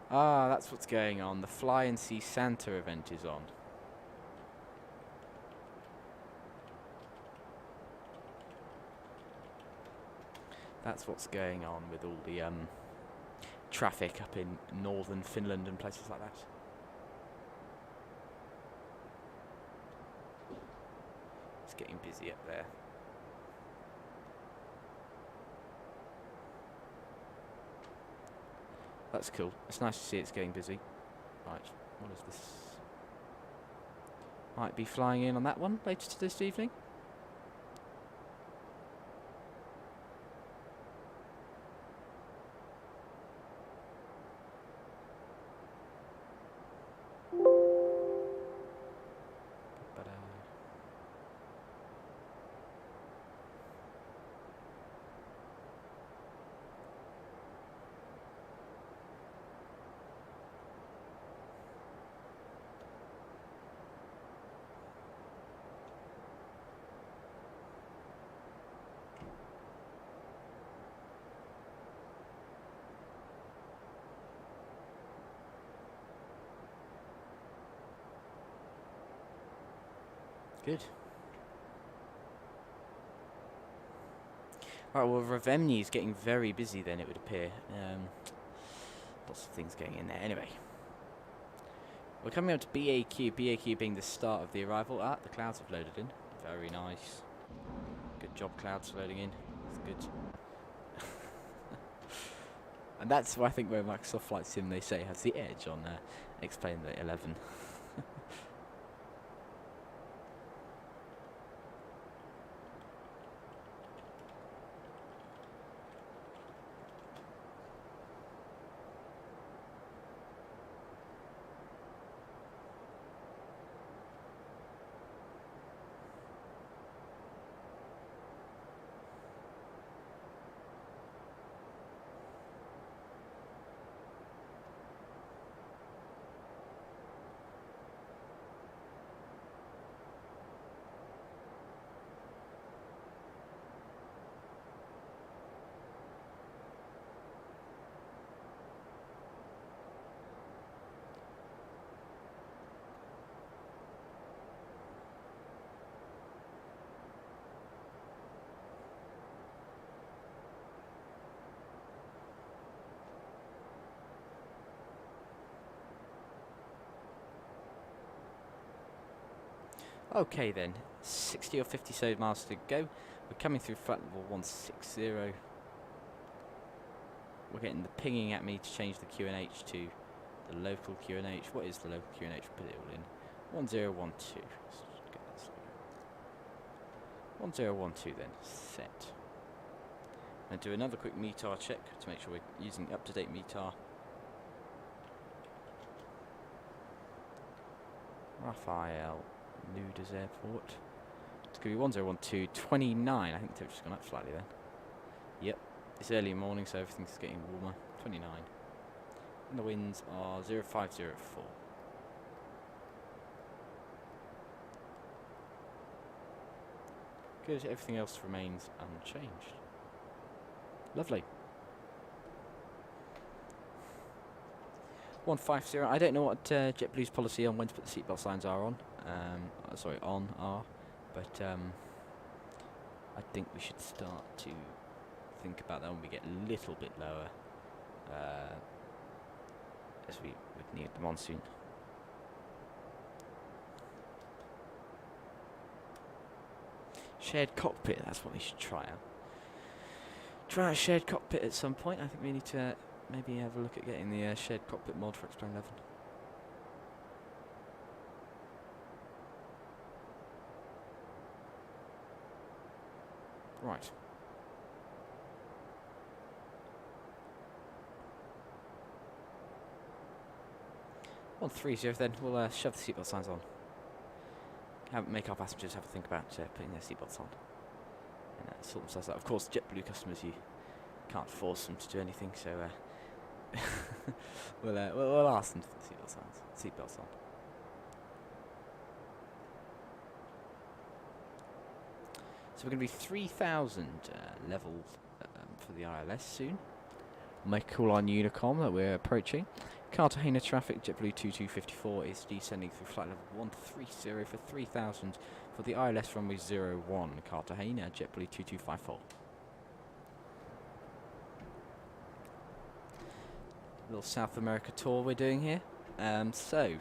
Ah, that's what's going on. The Fly and See Santa event is on. That's what's going on with all the traffic up in northern Finland and places like that. It's getting busy up there. That's cool. It's nice to see it's getting busy. Right, what is this? Might be flying in on that one later this evening. Good. Right, well, Ravemni is getting very busy then, it would appear. Lots of things going in there. Anyway. We're coming up to BAQ, BAQ being the start of the arrival. Ah, the clouds have loaded in. Very nice. Good job, clouds loading in. That's good. And that's why I think where Microsoft Flight Sim, they say, has the edge on Xplane the 11. Okay then, 60 or 50 so miles to go. We're coming through flight level 160. We're getting the pinging at me to change the QNH to the local QNH. What is the local QNH? Put it all in. 1012. Let's get that sorted. 1012 then, set. And do another quick METAR check to make sure we're using up-to-date METAR. Raphael Luders Airport. It's going to be 101229. I think they've just gone up slightly then. Yep. It's early morning, so everything's getting warmer. 29. And the winds are 0504. Good, everything else remains unchanged. Lovely. 150. I don't know what JetBlue's policy on when to put the seatbelt signs are on. But I think we should start to think about that when we get a little bit lower, as we would need the monsoon. Shared cockpit, that's what we should try out. Try a shared cockpit at some point. I think we need to maybe have a look at getting the shared cockpit mod for Xplane 11. Right. 130 then, we'll shove the seatbelt signs on. Make our passengers have a think about putting their seatbelts on. And sort themselves out. Of course, JetBlue customers, you can't force them to do anything, so we'll ask them to put the seatbelts on. So we're going to be 3,000 level for the ILS soon. Make a call on Unicom that we're approaching. Cartagena traffic, JetBlue 2254 is descending through flight level 130 for 3,000 for the ILS runway 01, Cartagena, JetBlue 2254. Little South America tour we're doing here. So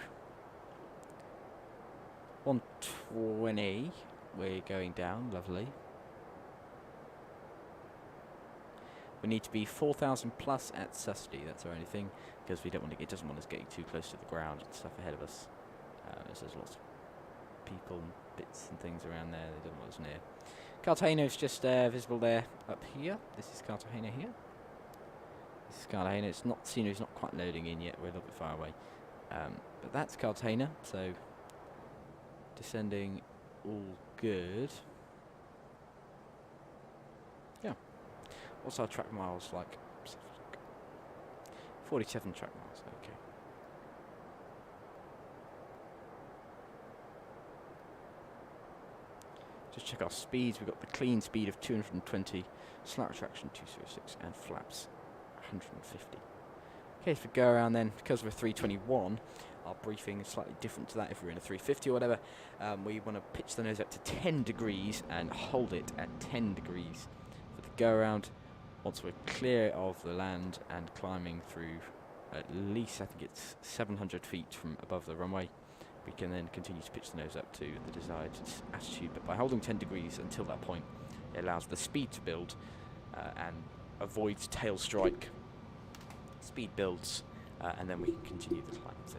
120, we're going down, lovely. We need to be 4,000 plus at Susty, that's our only thing, because we don't want to, it doesn't want us getting too close to the ground and stuff ahead of us. There's lots of people and bits and things around there, they don't want us near. Cartagena is just visible there up here. This is Cartagena here. This is Cartagena. It's not, scenery's not quite loading in yet, we're a little bit far away. But that's Cartagena, so descending all good. Yeah. What's our track miles like? 47 track miles, okay. Just check our speeds. We've got the clean speed of 220, slight retraction 206, and flaps 150. Okay, if we go around then, because we're 321, our briefing is slightly different to that. If we're in a 350 or whatever, we want to pitch the nose up to 10 degrees and hold it at 10 degrees for the go around. Once we're clear of the land and climbing through at least, I think it's 700 feet from above the runway, we can then continue to pitch the nose up to the desired attitude. But by holding 10 degrees until that point, it allows the speed to build and avoids tail strike. Speed builds, and then we can continue the climb. So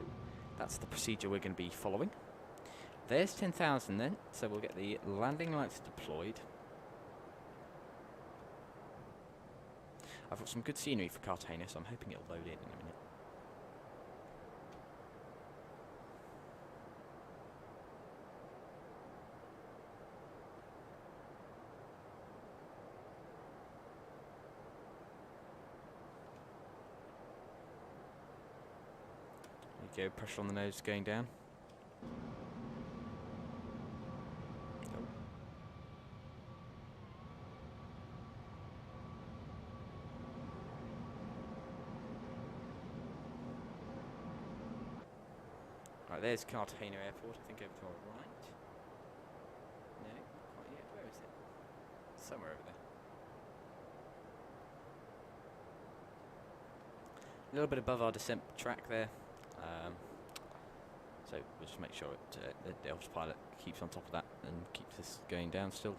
that's the procedure we're going to be following. There's 10,000 then, so we'll get the landing lights deployed. I've got some good scenery for Cartagena, so I'm hoping it'll load in a minute. There you go, pressure on the nose going down. Right, there's Cartagena Airport, I think over to our right. No, not quite yet. Where is it? Somewhere over there. A little bit above our descent track there. So we'll just make sure the autopilot keeps on top of that and keeps this going down still.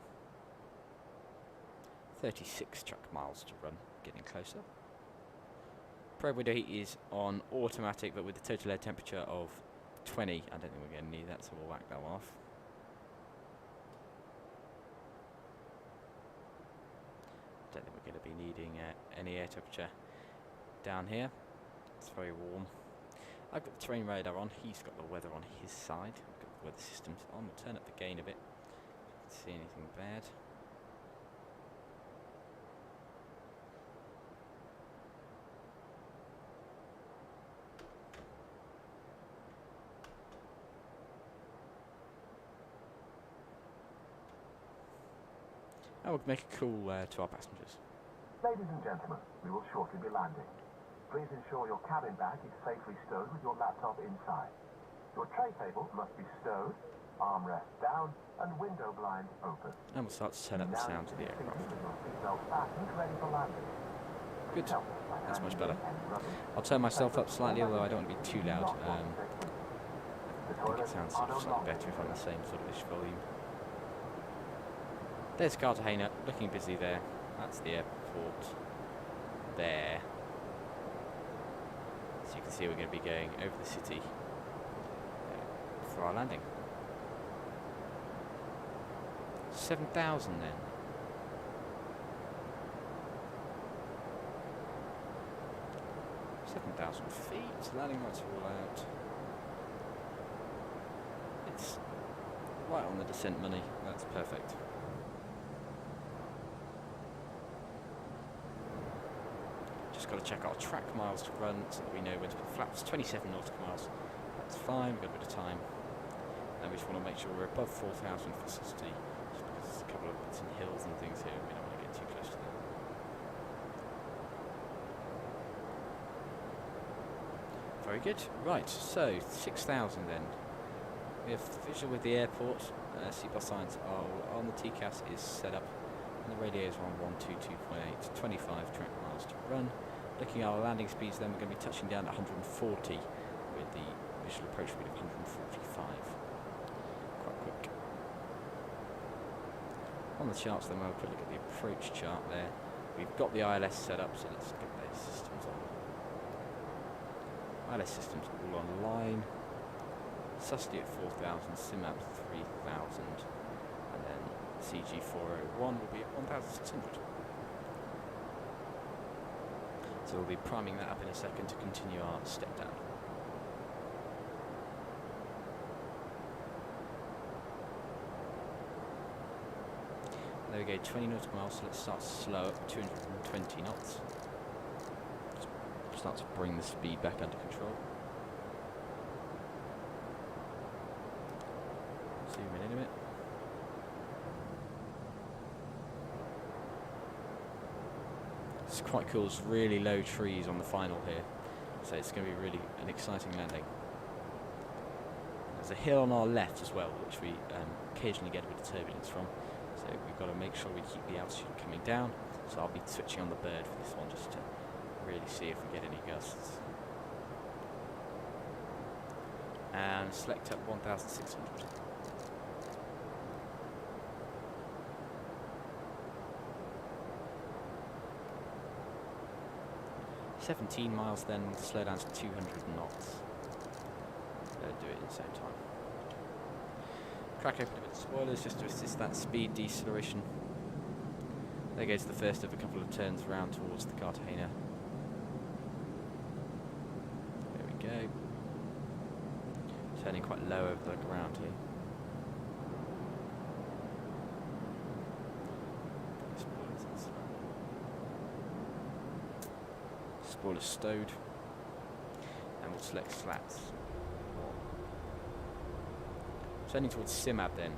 36 track miles to run, getting closer. Probe window heat is on automatic, but with the total air temperature of 20, I don't think we're going to need that, so we'll whack that off. Don't think we're going to be needing any air temperature down here. It's very warm. I've got the terrain radar on, he's got the weather on his side. I've got the weather systems on. We'll turn up the gain a bit. Can't see anything bad. I will make a call to our passengers. Ladies and gentlemen, we will shortly be landing. Please ensure your cabin bag is safely stowed with your laptop inside. Your tray table must be stowed, armrest down, and window blind open. And we'll start to turn up the sound of the aircraft. Seatbelt fastened, ready for landing. Good. That's much better. I'll turn myself up slightly, although I don't want to be too loud. I think it sounds slightly better if I'm the same sort of ish volume. There's Cartagena, looking busy there. That's the airport there. So you can see we're going to be going over the city for our landing. 7,000 then. feet. Landing lights are all out. It's right on the descent money. That's perfect. Just got to check our track miles to run so that we know when to put flaps. 27 nautical miles. That's fine. We've got a bit of time. And we just want to make sure we're above 4,000 for Susty, just because there's a couple of bits and hills and things here. We don't want to get too close to them. Very good. Right, so 6,000 then. We have visual with the airport. Seatbelt signs are all on. The TCAS is set up, and the radios are on 122.8. 25 track miles to run. Looking at our landing speeds, then we're going to be touching down at 140 with the visual approach speed of 145. Quite quick. On the charts, then we'll have a quick look at the approach chart there. We've got the ILS set up, so let's get those systems on. ILS systems all online. Susty at 4,000, SIMAP 3,000, and then CG401 will be at 1,600. So we'll be priming that up in a second to continue our step down. There we go, 20 nautical miles, so let's start slow up, 220 knots. Just start to bring the speed back under control. Zoom in a bit. It's quite cool, there's really low trees on the final here, so it's going to be really an exciting landing. There's a hill on our left as well, which we occasionally get a bit of turbulence from, so we've got to make sure we keep the altitude coming down. So I'll be switching on the bird for this one just to really see if we get any gusts. And select up 1,600. $17 miles, then slow down to 200 knots. Do it in the same time. Crack open a bit of spoilers just to assist that speed deceleration. There goes the first of a couple of turns round towards the Cartagena. There we go. Turning quite low over the ground here. Spoilers stowed, and we'll select slats. Turning towards SIMAB then.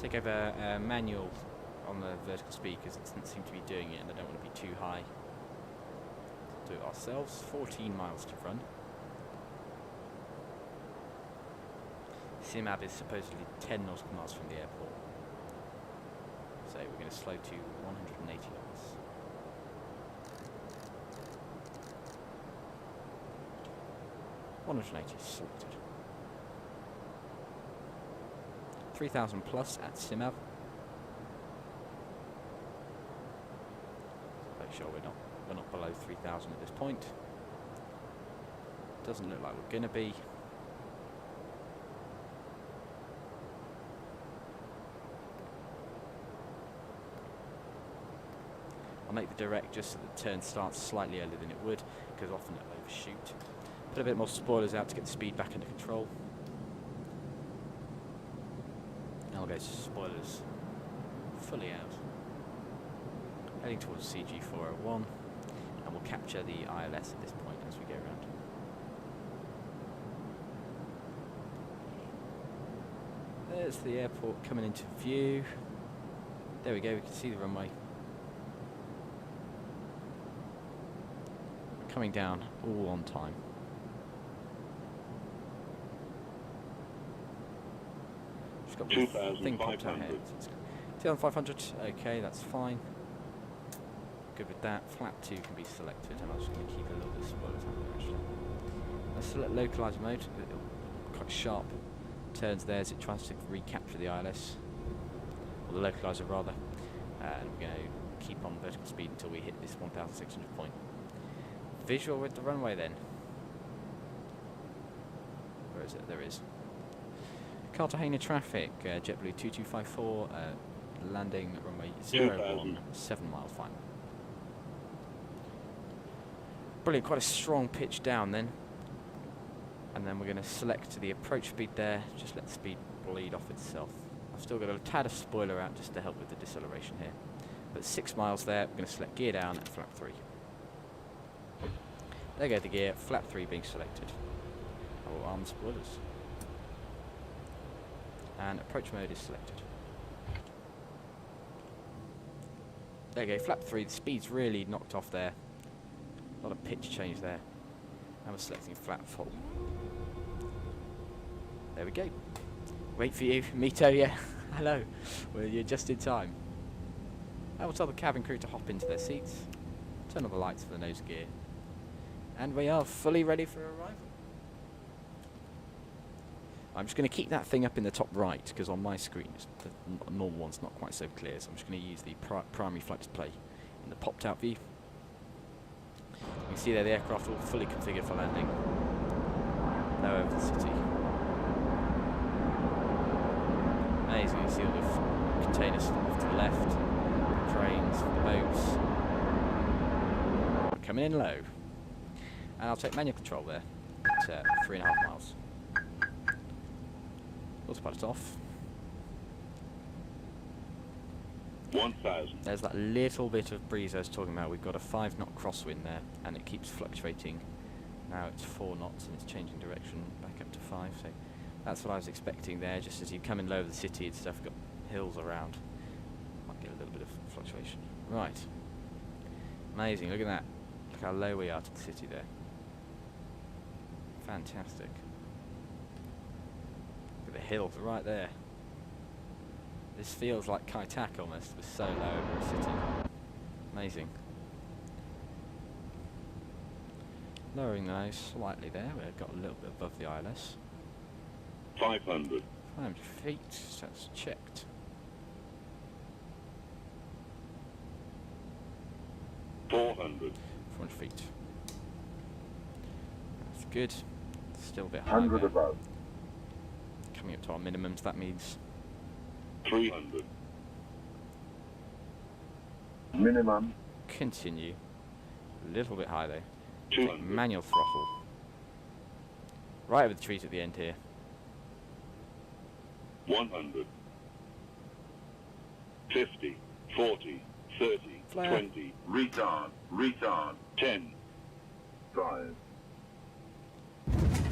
Take over manual on the vertical speed because it doesn't seem to be doing it, and I don't want to be too high. Do it ourselves. 14 miles to run. SIMAB is supposedly 10 nautical miles from the airport. So we're going to slow to 180 knots. Selected. 3,000 plus at SIMAB. Make sure we're not below 3,000 at this point. Doesn't look like we're going to be. I'll make the direct just so the turn starts slightly earlier than it would, because often it'll overshoot. Put a bit more spoilers out to get the speed back under control. Now we'll go spoilers fully out. Heading towards CG 401, and we'll capture the ILS at this point as we go around. There's the airport coming into view. There we go, we can see the runway. Coming down all on time. Just got the thing popped out here. 2,500, okay, that's fine. Good with that. Flap 2 can be selected, and I'm just going to keep a little bit of spoilers on there actually. Let's select localizer mode. Quite sharp turns there as it tries to recapture the ILS, or the localizer rather. And we're going to keep on vertical speed until we hit this 1,600 point. Visual with the runway then. Where is it? There it is. Cartagena traffic, JetBlue 2254, landing runway 017 miles final. Brilliant, quite a strong pitch down then. And then we're going to select the approach speed there, just let the speed bleed off itself. I've still got a tad of spoiler out just to help with the deceleration here. But 6 miles there, we're going to select gear down at flap 3. There go the gear, flap 3 being selected. I will arm the spoilers. And approach mode is selected. There you go, flap 3, the speed's really knocked off there. A lot of pitch change there. And we're selecting flap 4. There we go. Wait for you, Mito, yeah. Hello. Well, you're just in time. I will tell the cabin crew to hop into their seats. Turn on the lights for the nose gear. And we are fully ready for arrival. I'm just going to keep that thing up in the top right, because on my screen the normal one's not quite so clear, so I'm just going to use the primary flight display in the popped out view. You can see there the aircraft all fully configured for landing. Now over the city. Amazing, you can see all the containers off to the left, the cranes, the boats. Coming in low. And I'll take manual control there at 3.5 miles. Autopilot off. 1,000. There's that little bit of breeze I was talking about. We've got a 5 knot crosswind there, and it keeps fluctuating. Now it's 4 knots and it's changing direction back up to 5. So that's what I was expecting there. Just as you come in low over the city and stuff, got hills around. Might get a little bit of fluctuation. Right. Amazing. Look at that. Look how low we are to the city there. Fantastic. Look at the hills right there. This feels like Kai Tak almost, with so low over a city. Amazing. Lowering the nose slightly there, we've got a little bit above the ILS. 500. 500 feet, so that's checked. $400. 400 feet. That's good. Still a bit high 100 there. above. Coming up to our minimums, that means 300. Minimum. continue. A little bit high though. 200. Manual throttle. Right over the trees at the end here. 100. 50. 40. 30. Flare. 20. Retard. Retard. 10. 5.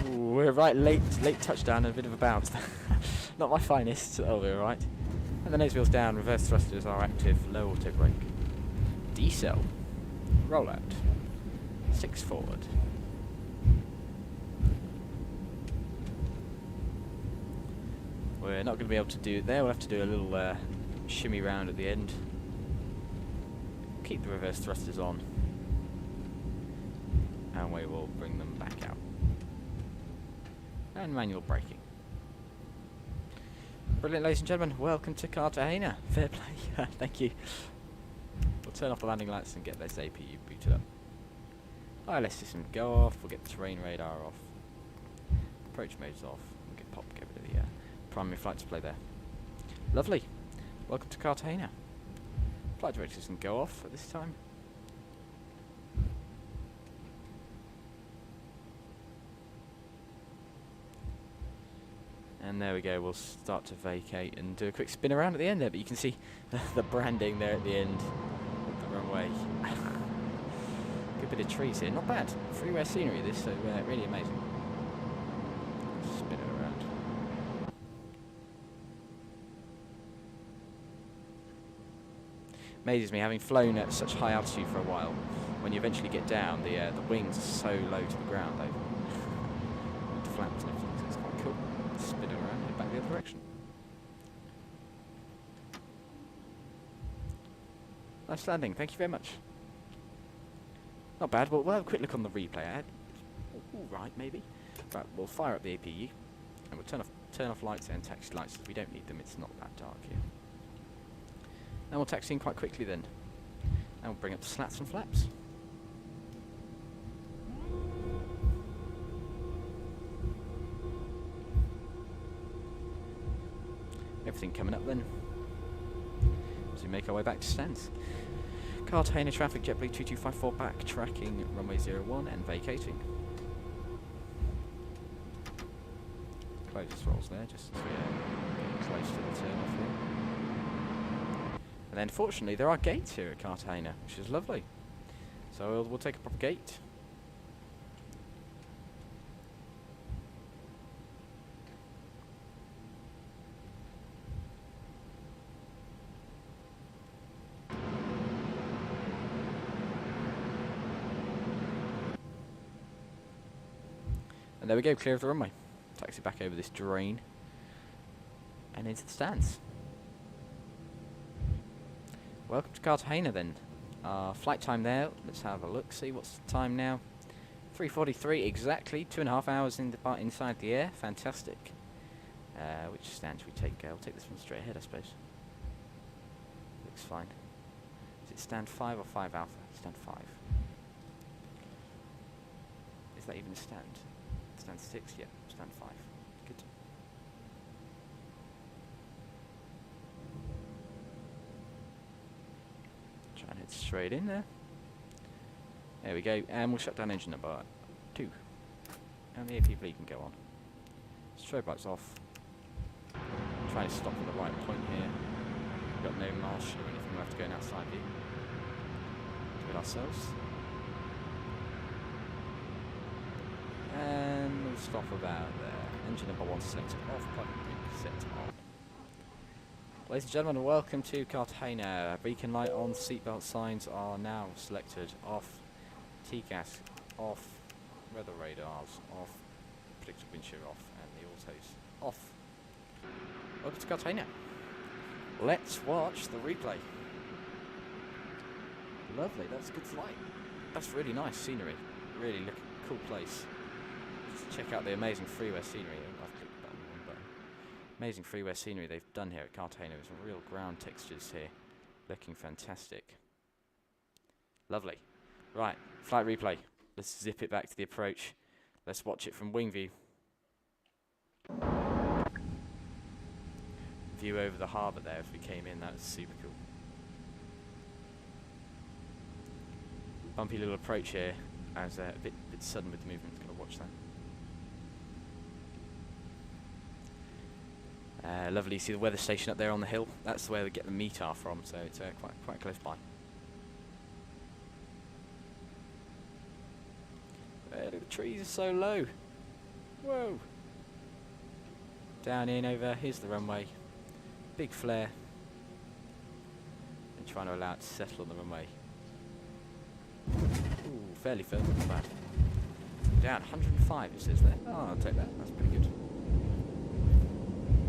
Ooh, we're right, late touchdown and a bit of a bounce. Not my finest. Oh, we're right. And the nose wheels down, reverse thrusters are active, low auto brake. Decel. Rollout. 6 forward. We're not going to be able to do it there, we'll have to do a little shimmy round at the end. Keep the reverse thrusters on. And we will bring them back out. And manual braking. Brilliant, ladies and gentlemen. Welcome to Cartagena. Fair play. Thank you. We'll turn off the landing lights and get this APU booted up. ILS system go off. We'll get the terrain radar off. Approach mode's off. We'll get rid of the primary flight display there. Lovely. Welcome to Cartagena. Flight director system go off at this time. And there we go, we'll start to vacate and do a quick spin around at the end there, but you can see the branding there at the end of the runway. Good bit of trees here, not bad. Freeware scenery this, so really amazing. Spin it around. Amazes me, having flown at such high altitude for a while, when you eventually get down, the wings are so low to the ground, with the flaps and everything, so it's quite cool. Spin around, head back the other direction. Nice landing, thank you very much. Not bad, we'll have a quick look on the replay. Alright, maybe. Right, we'll fire up the APU, and we'll turn off lights and taxi lights, because we don't need them, it's not that dark here. And we'll taxi in quite quickly then. And we'll bring up the slats and flaps. Everything coming up then. As we make our way back to stands. Cartagena traffic, JetBlue 2254 back, tracking runway 01 and vacating. Closest rolls there, just as we're getting close to the turn off here. And then fortunately there are gates here at Cartagena, which is lovely. So we'll take a proper gate. And there we go, clear of the runway. Taxi back over this drain and into the stands. Welcome to Cartagena then. Flight time there, let's have a look, see what's the time now. 3:43 exactly, 2.5 hours inside the air, fantastic. Which stand should we take? I'll take this one straight ahead I suppose. Looks fine. Is it stand 5 or 5 alpha? Stand 5. Is that even a stand? Stand 6, yeah, stand 5. Good. Try and head straight in there. There we go, and we'll shut down engine number 2. And the APV can go on. Strobe lights off. Trying to stop at the right point here. We've got no marshal or anything, we'll have to go outside view. Do it ourselves. And we'll stop about there. Engine number 1 selected off, plug set on. Ladies and gentlemen, welcome to Cartagena. Beacon light on, seatbelt signs are now selected off. TCAS off, weather radars off, predicted wind shear off, and the autos off. Welcome to Cartagena. Let's watch the replay. Lovely, that's a good flight. That's really nice scenery. Really look cool place. Just check out the amazing freeware scenery. I've clicked that one button. Amazing freeware scenery they've done here at Cartagena with some real ground textures here. Looking fantastic. Lovely. Right, flight replay. Let's zip it back to the approach. Let's watch it from wing view. View over the harbour there if we came in, that was super cool. Bumpy little approach here, as a bit sudden with the movement, just gonna watch that. Lovely, you see the weather station up there on the hill, that's where we get the METAR from, so it's quite close by. Look, the trees are so low. Whoa. Down in over, here's the runway. Big flare. And trying to allow it to settle on the runway. Ooh, fairly firm, not bad. Down 105 it says there. Oh, I'll take that, that's pretty good.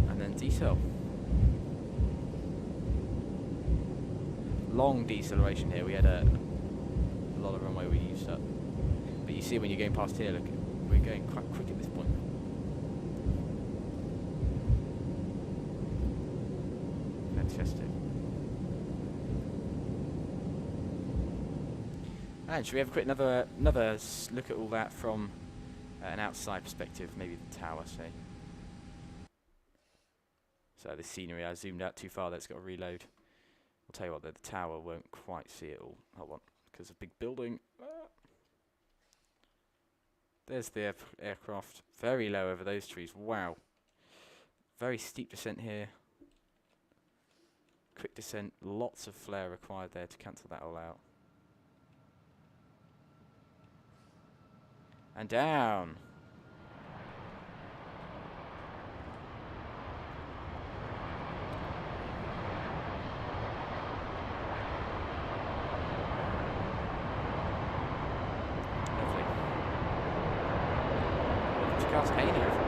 And then decel. Long deceleration here, we had a lot of runway we used up. But you see when you're going past here, look, we're going quite quick at this point. Fantastic. And should we have a quick another look at all that from an outside perspective, maybe the tower, say. So the scenery, I zoomed out too far, that's got to reload. I'll tell you what, the tower won't quite see it all. Hold on, because of a big building. There's the aircraft, very low over those trees, wow. Very steep descent here. Quick descent, lots of flare required there to cancel that all out. And down. Lovely. Welcome to Cartagena, everyone.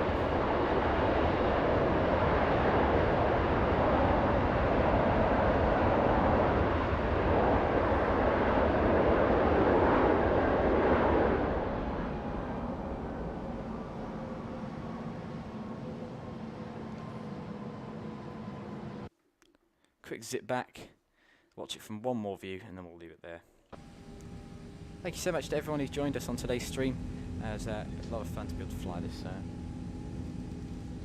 Quick zip back, watch it from one more view, and then we'll leave it there. Thank you so much to everyone who's joined us on today's stream. It was a lot of fun to be able to fly this.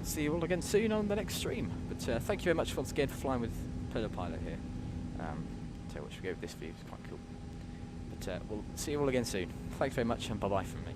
See you all again soon on the next stream. But thank you very much once again for flying with Pillar Pilot here. Tell you what, should we go with this view? It's quite cool. But we'll see you all again soon. Thanks very much, and bye bye from me.